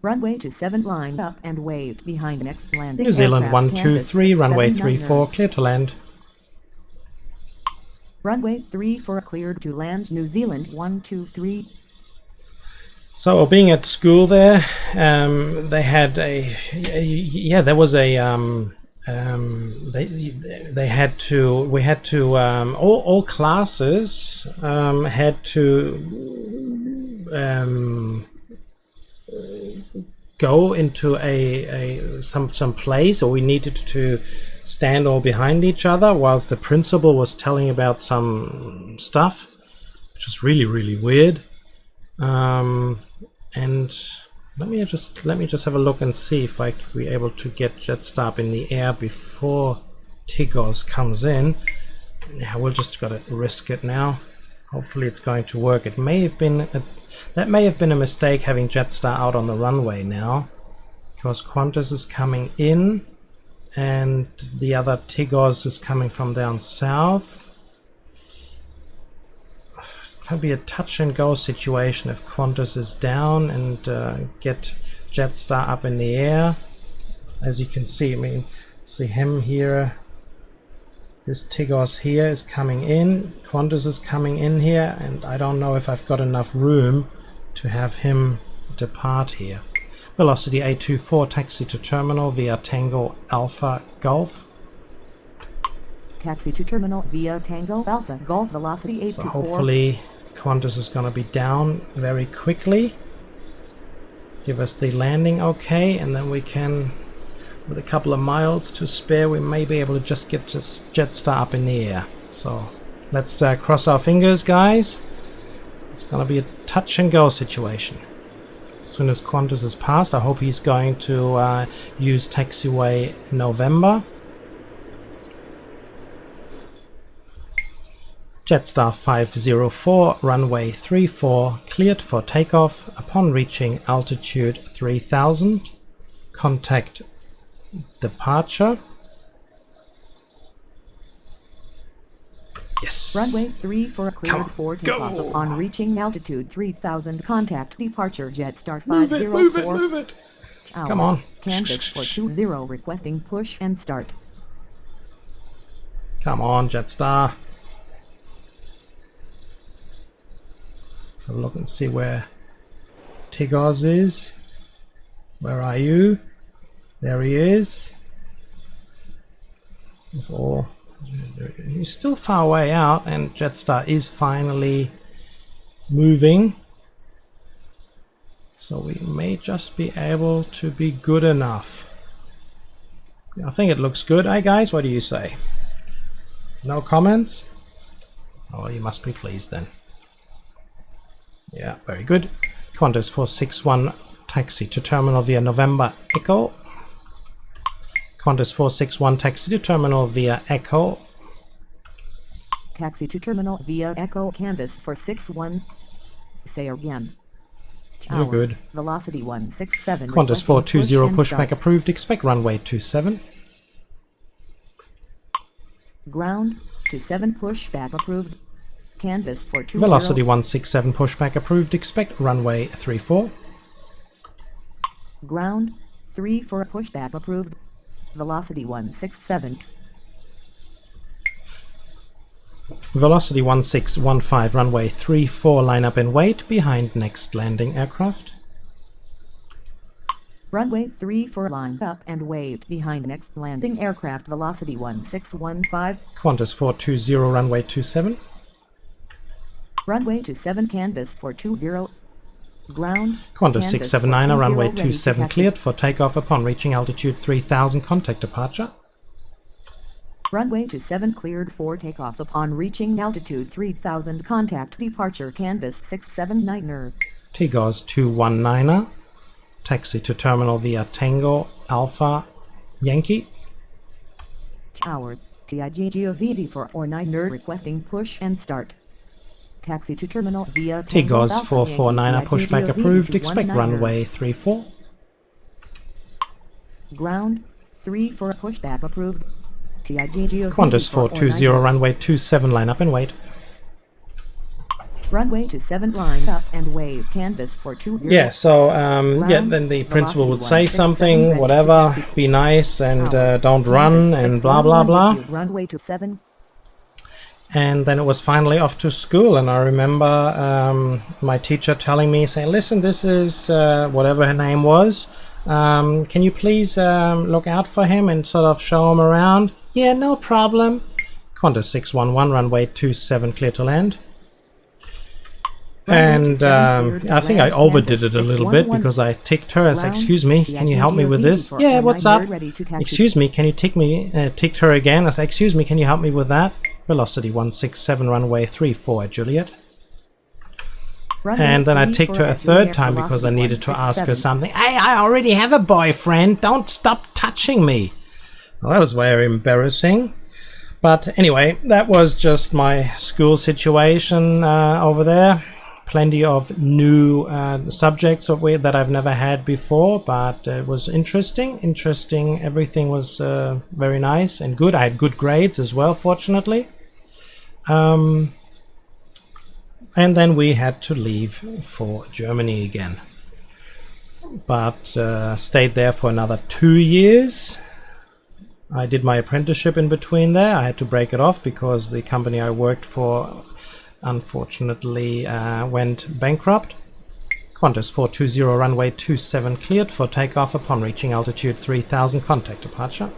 Runway 27 lined up and waved behind next landing New Zealand aircraft. 123, Canvas runway 679er. 34, clear to land. Runway 34 cleared to land. New Zealand 123. So being at school there, they had there was a they had to, we had to, all classes had to go into some place, or we needed to stand all behind each other whilst the principal was telling about some stuff, which was really weird. And let me just have a look and see if I could be able to get Jetstar up in the air before Tigos comes in. Yeah, we'll just gotta risk it now. Hopefully it's going to work. It may have been that may have been a mistake having Jetstar out on the runway now, because Qantas is coming in and the other Tigos is coming from down south. Can be a touch and go situation if Qantas is down and get Jetstar up in the air. As you can see, I mean, see him here. This Tigos here is coming in. Qantas is coming in here, and I don't know if I've got enough room to have him depart here. Velocity A24, taxi to terminal via Tango Alpha Golf. Taxi to terminal via Tango Alpha Golf. Velocity 824. So hopefully Qantas is going to be down very quickly. Give us the landing okay, and then we can, with a couple of miles to spare, we may be able to just get Jetstar up in the air. So let's cross our fingers, guys. It's going to be a touch and go situation. As soon as Qantas is passed, I hope he's going to use taxiway November. Jetstar 504, runway 34, cleared for takeoff. Upon reaching altitude 3000, contact departure. Yes. Runway 34 cleared for takeoff. Go. Upon reaching altitude 3000, contact departure. Jetstar 504. Move it. Tower. Come on. Canvas for 20 requesting push and start. Come on, Jetstar. Let's have a look and see where Tigos is. Where are you? There he is. He's still far away out, and Jetstar is finally moving. So we may just be able to be good enough. I think it looks good. Hey guys, what do you say? No comments? Oh, you must be pleased then. Yeah, very good. Qantas 461, taxi to terminal via November Echo. Qantas 461, taxi to terminal via Echo. Taxi to terminal via Echo. Canvas for 61. Say again. You're good. Velocity 167. Qantas 420, pushback start. approved. Expect runway 27. Ground 27 pushback approved. Canvas for 20. Velocity 167, pushback approved. Expect runway 34. Ground 34 pushback approved. Velocity 167. Velocity 1615, runway 34, line up and wait behind next landing aircraft. Runway 34 lined up and waved behind next landing aircraft. Velocity 1615. Qantas 420, runway 27. Runway 27 canvas for 20. Ground. Qantas canvas 679, for 20, runway ready to 27 taxi. cleared for takeoff upon reaching altitude 3000, contact departure. Runway 27 cleared for takeoff upon reaching altitude 3000. Contact departure. Canvas 679er. Tigos 219er, taxi to terminal via Tango Alpha Yankee. Tower. TIGGOZZ for 49er requesting push and start. Taxi to terminal via Tango Tigos Alpha 449er, Yankee, pushback TIGGOZZ approved. Expect 19er. runway 34. Ground 3 for pushback approved. TIGGOZZ Qantas for 420, 49er. runway 27, line up and wait. Runway to 7, line up and wave canvas for 20. Yeah, so yeah, then the principal would say something, whatever, be nice and don't run and blah blah blah. Runway to 7. And then it was finally off to school, and I remember my teacher telling me, saying, listen, this is whatever her name was, can you please look out for him and sort of show him around? Yeah, no problem. Qantas 611, runway 27, clear to land. And I think I overdid it a little bit because I ticked her and said, excuse me, can you help me with this? Yeah, what's up? Excuse me, can you ticked her again? I said, excuse me, can you help me with that? Velocity 167, runway 34 at Juliet. And then I ticked her a third time because I needed to ask her something. Hey, I already have a boyfriend. Don't stop touching me. Well, that was very embarrassing. But anyway, that was just my school situation over there. Plenty of new subjects that I've never had before, but it was interesting. Everything was very nice and good. I had good grades as well, fortunately. And then we had to leave for Germany again. But stayed there for another 2 years. I did my apprenticeship in between there. I had to break it off because the company I worked for unfortunately went bankrupt. Qantas 420, runway 27 cleared for takeoff upon reaching altitude 3000, contact departure.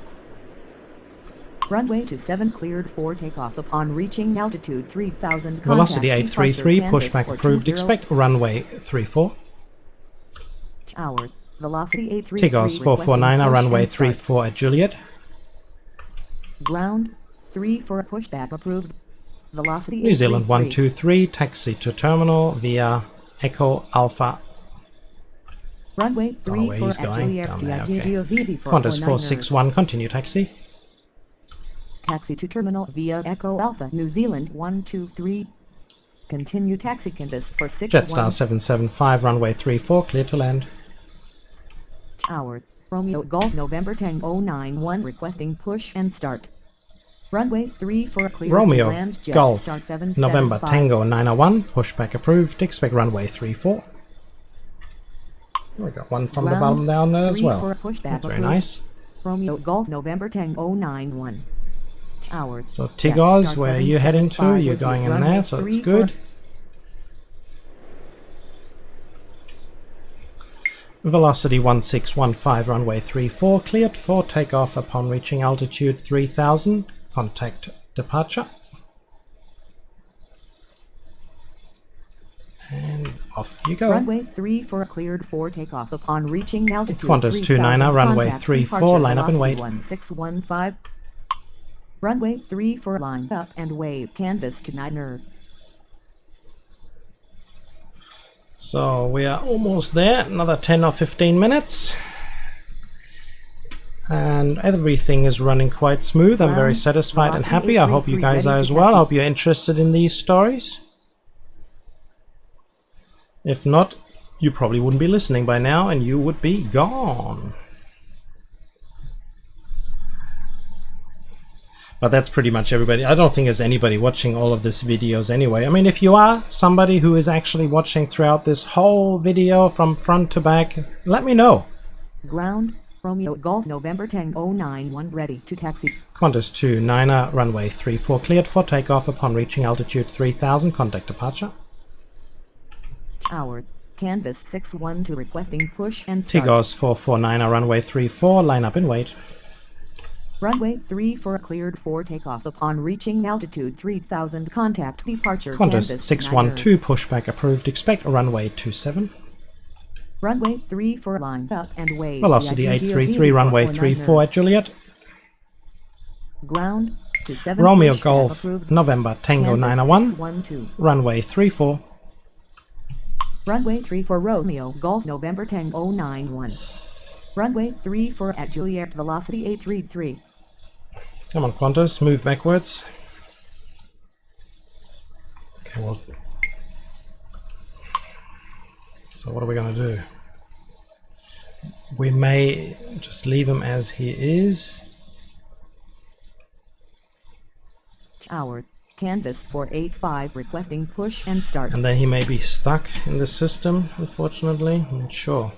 Runway 27 cleared for takeoff upon reaching altitude 3000. Velocity 833, pushback approved, expect runway 34. Tower, velocity 833. Tigos 449, runway 34 at Juliet. Ground, 34 pushback approved. Velocity New Zealand 123, taxi to terminal via Echo Alpha. Runway 34 he's at going Juliet. down there, Okay. Qantas 461, continue taxi. Taxi to terminal via Echo Alpha, New Zealand 123. Continue taxi canvas for 61. Jetstar 775, runway 34, clear to land. Tower, Romeo Golf November Tango 91, requesting push and start. Runway 34 clear Romeo to land. Golf Jetstar 775. November Tango 901, pushback approved, expect runway 34. We got one from the bottom down there as well. That's very nice. Romeo Golf November Tango 91. Tower. So Tigos, where are you heading to? You're going in there, so that's good. Velocity 1615, runway 34, cleared for takeoff upon reaching altitude 3000, contact departure. And off you go. Runway 34 cleared for takeoff upon reaching altitude. Qantas 29er, runway 34, line up and wait. 1615. Runway 34, line up and wave canvas to 9er. So we are almost there, another 10 or 15 minutes. And everything is running quite smooth. I'm very satisfied and happy. I hope you guys are as well. I hope you're interested in these stories. If not, you probably wouldn't be listening by now and you would be gone. But that's pretty much everybody. I don't think there's anybody watching all of these videos anyway. I mean, if you are somebody who is actually watching throughout this whole video from front to back, let me know. Ground, Romeo Golf November Tango 91, ready to taxi. Qantas 29er, runway 34 cleared for takeoff upon reaching altitude 3000, contact departure. Tower, canvas 612 requesting push and start. Tigos 449er, runway 34, line up and wait. Runway 34 cleared for takeoff upon reaching altitude 3000, contact departure. Qantas 612, pushback approved, expect runway 27. Runway 34, line up and wave. Velocity 833, runway 34 at Juliet. Ground to 7. Romeo Golf November Tango 901, runway 34. Runway 34 Romeo Golf November Tango 91. Runway 34 at Juliet, velocity 833. Come on, Qantas, move backwards. Okay, well. So what are we going to do? We may just leave him as he is. Tower, Canvas 485 requesting push and start. And then he may be stuck in the system, unfortunately. I'm not sure.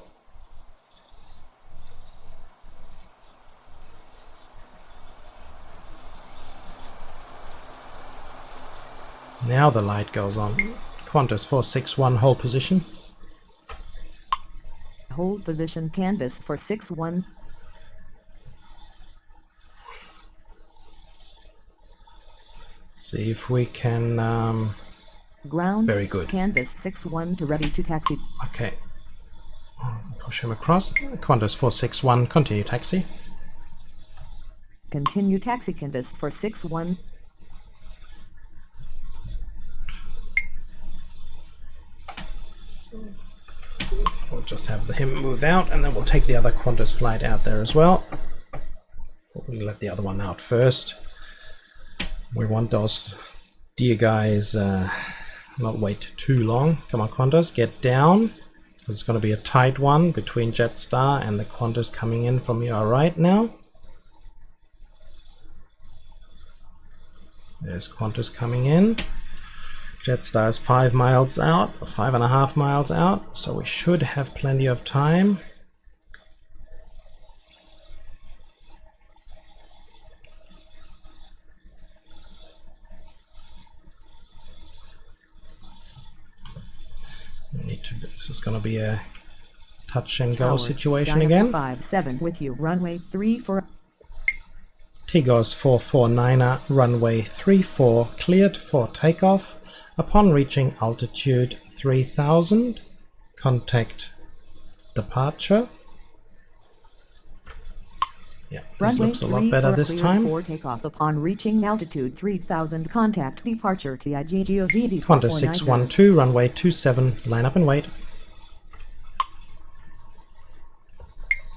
Now the light goes on. Qantas 461, hold position. Hold position Canvas 461. See if we can... Ground. very good. Canvas 61 to ready to taxi. Okay. Push him across. Qantas 461, continue taxi. Continue taxi Canvas 461. We'll just have him move out and then we'll take the other Qantas flight out there as well. We'll let the other one out first. We want those dear guys not wait too long. Come on Qantas, get down. It's going to be a tight one between Jetstar and the Qantas coming in from your right now. There's Qantas coming in. Jetstar is 5 miles out, 5.5 miles out, so we should have plenty of time. We need to. This is going to be a touch and go situation again. 57 with you. Runway 34. Tigos 449er, runway 34 cleared for takeoff. Upon reaching altitude 3000, contact departure. Yeah, this Runway looks a lot better this time. For takeoff. Upon reaching altitude 3000, contact departure TIGGOZZ. Qantas 612, runway 27, line up and wait.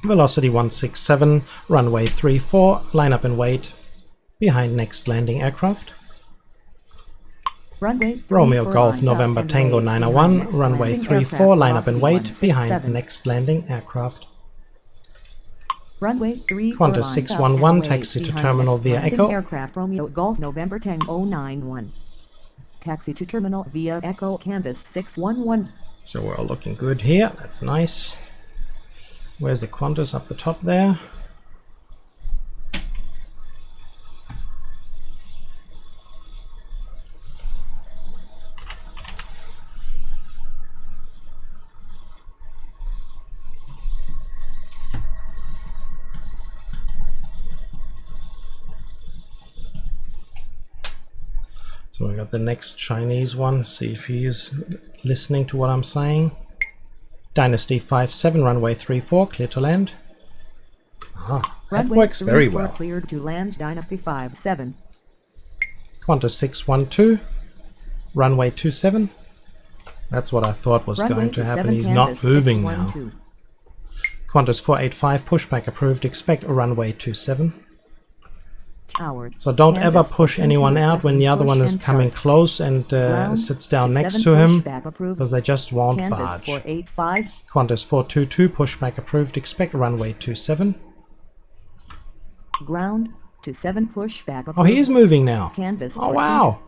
Velocity 167, runway 34, line up and wait. Behind next landing aircraft. Runway Romeo Golf November Tango 901, runway 34, line up and wait. Behind next landing aircraft. Runway 3 Qantas 611, taxi to terminal via Echo. Aircraft Romeo Golf November Tango 91. Taxi to terminal via Echo Canvas 611. So we're all looking good here. That's nice. Where's the Qantas up the top there? So we got the next Chinese one. See if he is listening to what I'm saying. Dynasty 57, runway 34, clear to land. Ah, that works very well. Cleared to land Dynasty 57. Qantas 612, runway 27. That's what I thought was going to happen. He's not moving now. Qantas 485, pushback approved. Expect a runway 27. So don't ever push anyone out when the other one is coming close and sits down next to him, because they just won't barge. Qantas 422, pushback approved. Expect runway 27. Ground 27, pushback approved. Oh, he is moving now. Canvas oh, wow.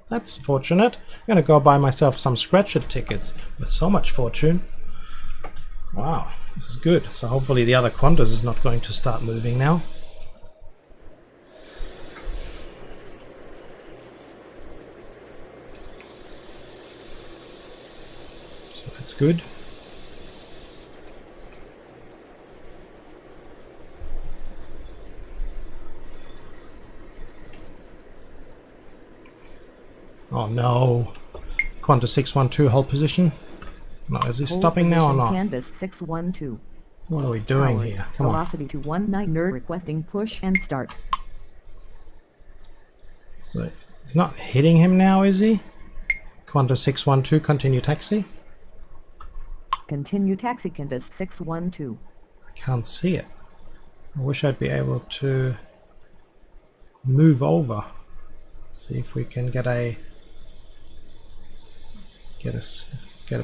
That's fortunate. I'm going to go buy myself some scratcher tickets with so much fortune. Wow, this is good. So hopefully the other Qantas is not going to start moving now. That's good. Oh no. Qantas 612, hold position. No, is he stopping now or not? Canvas 612. What are we doing here? Come on. Velocity to 19 nerd requesting push and start. So he's not hitting him now, is he? Qantas 612, continue taxi. Continue taxi Canvas 612. I can't see it. I wish I'd be able to move over. See if we can get a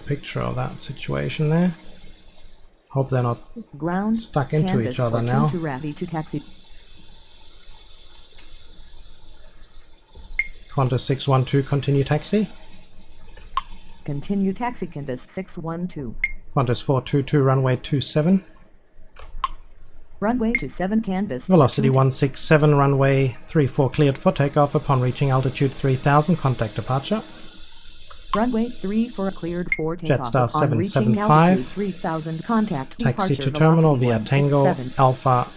picture of that situation there. Hope they're not stuck into each other now. Qantas 612, continue taxi. Continue taxi canvas 612. Qantas 422, runway 27. Runway 27 canvas. Velocity 167, runway 34 cleared for takeoff upon reaching altitude 3000, contact departure. Runway 34 cleared for takeoff. Jetstar upon reaching 775. altitude 3000, contact Taxi departure. to terminal via Velocity Tango 167. Alpha.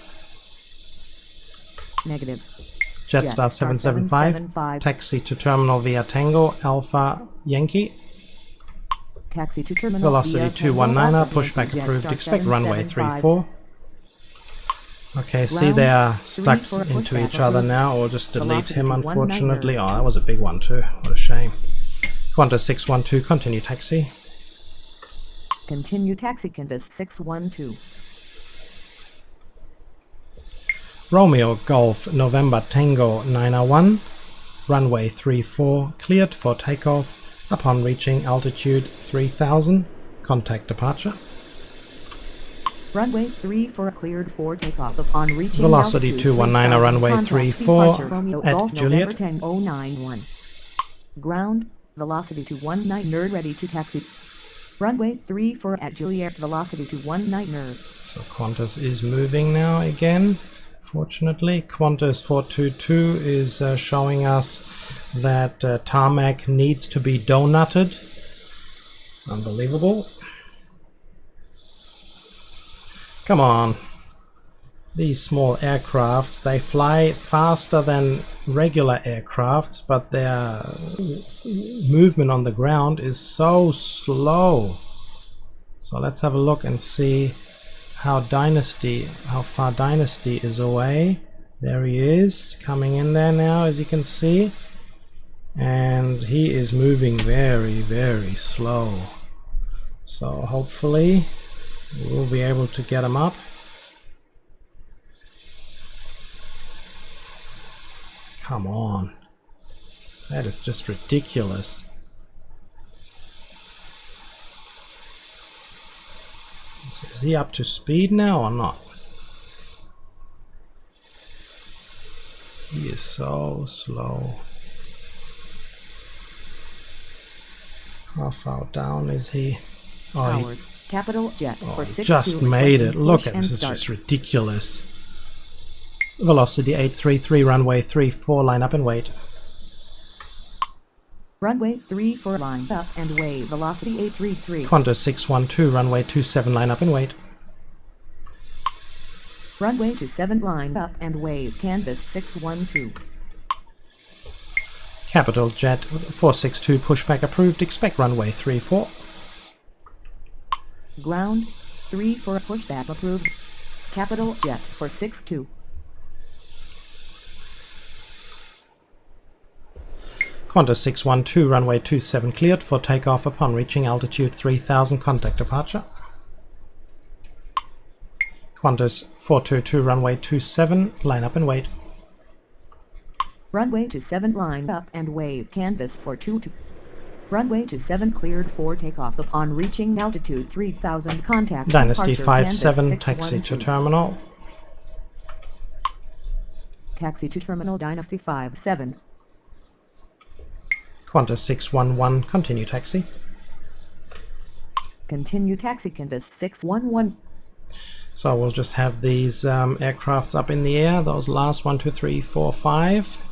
Negative. Jetstar 775. Taxi to terminal via Tango Alpha Yankee. Taxi to terminal Velocity via 219er, Tango pushback Alpha approved. Jetstar Expect runway 775. 34. Okay, see Ground they are stuck 34 into pushback each other approved. now, or just delete Velocity him 219er. unfortunately. Oh, that was a big one too. What a shame. Qantas 612, continue taxi. Continue taxi canvas 612. Romeo Golf November Tango 901. Runway 34 cleared for takeoff upon reaching altitude 3000. Contact departure. Runway 34 cleared for takeoff upon reaching Velocity altitude 219, 3000, runway contact 34 departure. Romeo at Golf Juliet. November 10091. Ground, velocity 219 nerd ready to taxi. Runway 34 at Juliet, velocity 219 nerd. So Qantas is moving now again. Fortunately, Qantas 422 is showing us that tarmac needs to be donutted. Unbelievable. Come on. These small aircrafts, they fly faster than regular aircrafts, but their movement on the ground is so slow. So let's have a look and see how far Dynasty is away. There he is, coming in there now, as you can see. And he is moving very, very slow. So hopefully we'll be able to get him up. Come on. That is just ridiculous. So is he up to speed now or not? He is so slow. How far down is he? Oh, Howard, capital jet for 6 just made it. Look at this, is just ridiculous. Velocity 833, runway 34, line up and wait. Runway 34 line up and wait, velocity 833. Qantas 612, runway 27, line up and wait. Runway 27 line up and wait, canvas 612. Capital Jet 462, pushback approved, expect runway 34. Ground 34 pushback approved. Capital Jet 462. Qantas 612, runway 27 cleared for takeoff upon reaching altitude 3000, contact departure. Qantas 422, runway 27, line up and wait. Runway 27 line up and wait, canvas 422. Runway 27 cleared for takeoff upon reaching altitude 3000, contact Dynasty departure, 57, taxi to terminal. Taxi to terminal, Dynasty 57. Qantas 611, continue taxi. Continue taxi, canvas 611. So we'll just have these aircrafts up in the air, those last 1, 2, 3, 4, 5.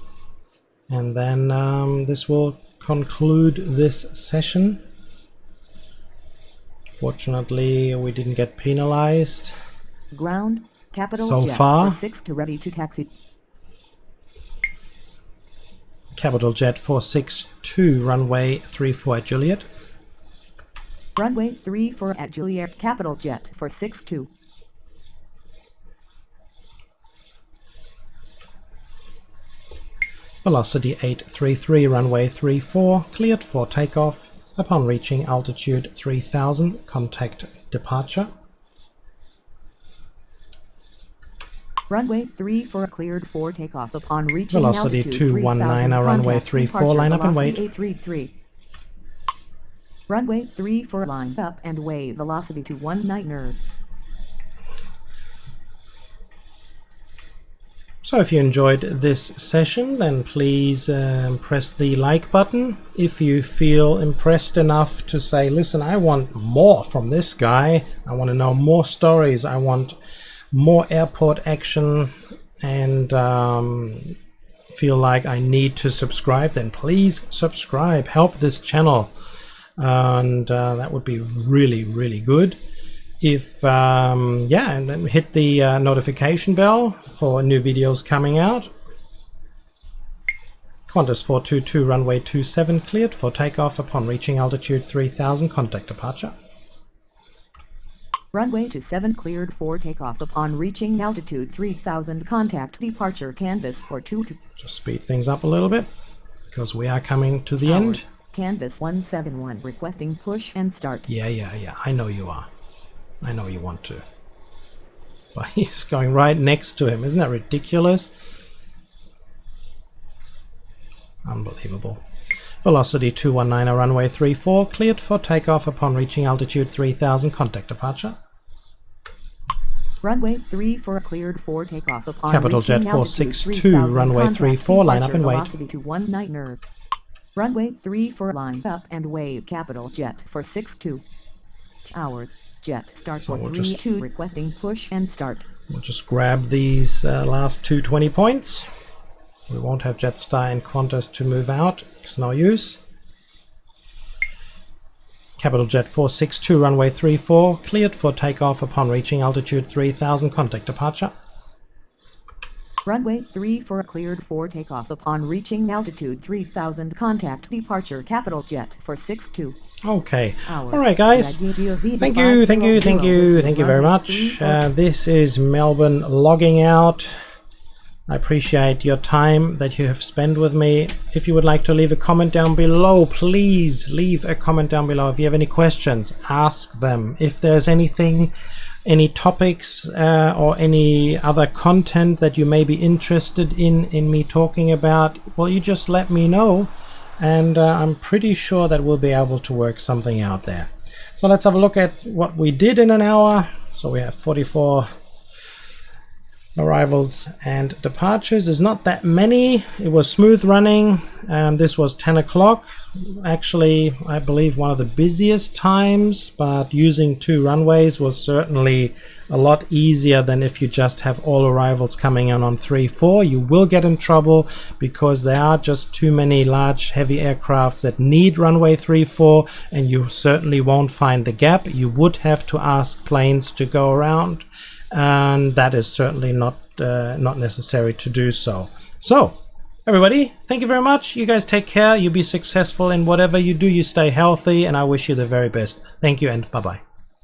And then this will conclude this session. Fortunately, we didn't get penalized. Ground, capital so jet far. for 6 to ready to taxi. Capital Jet 462, runway 34 at Juliet. Runway 34 at Juliet, capital jet for 62. Velocity 833, runway 34, cleared for takeoff. Upon reaching altitude 3000, contact departure. Runway 34 cleared for takeoff upon reaching Velocity altitude 219, 3000, runway contact 34, departure, line up and velocity wait. 833. Runway 34 line up and wait, velocity 219er. So if you enjoyed this session, then please press the like button. If you feel impressed enough to say, listen, I want more from this guy, I want to know more stories, I want more airport action, and feel like I need to subscribe, then please subscribe, help this channel, and that would be really, really good. If yeah, and then hit the notification bell for new videos coming out. Qantas 422 runway 27 cleared for takeoff upon reaching altitude 3000, contact departure. Runway 27 cleared for takeoff upon reaching altitude 3000, contact departure canvas for 22. Just speed things up a little bit because we are coming to the end. Canvas 171 requesting push and start. Yeah, I know you are. I know you want to. But he's going right next to him. Isn't that ridiculous? Unbelievable. Velocity 219, runway 34, cleared for takeoff upon reaching altitude 3000, contact departure. Runway 34 cleared for takeoff upon Capital reaching Jet altitude 462, 3000, runway contact 34, line up departure and wait. velocity to 19 Runway 34 line up and wave. Capital Jet 462. Tower Jet start So for we'll 32 requesting push and start. We'll just grab these last 220 points. We won't have Jetstar and Qantas to move out. It's no use. Capital Jet 462, runway 34, cleared for takeoff upon reaching altitude 3000, contact departure. Runway 34 cleared for takeoff upon reaching altitude 3000, contact departure. Capital Jet 462. Okay. Alright guys. Thank you very much. This is Melbourne logging out. I appreciate your time that you have spent with me. If you would like to leave a comment down below, please leave a comment down below. If you have any questions, ask them. If there's anything, any topics or any other content that you may be interested in me talking about, well, you just let me know. And I'm pretty sure that we'll be able to work something out there. So let's have a look at what we did in an hour. So we have 44 arrivals and departures. There's not that many. It was smooth running. This was 10 o'clock. Actually, I believe one of the busiest times, but using 2 runways was certainly a lot easier than if you just have all arrivals coming in on 3-4. You will get in trouble because there are just too many large heavy aircrafts that need runway 3-4, and you certainly won't find the gap. You would have to ask planes to go around, and that is certainly not necessary to do so. So everybody, thank you very much. You guys take care. You be successful in whatever you do. You stay healthy, and I wish you the very best. Thank you, and bye-bye.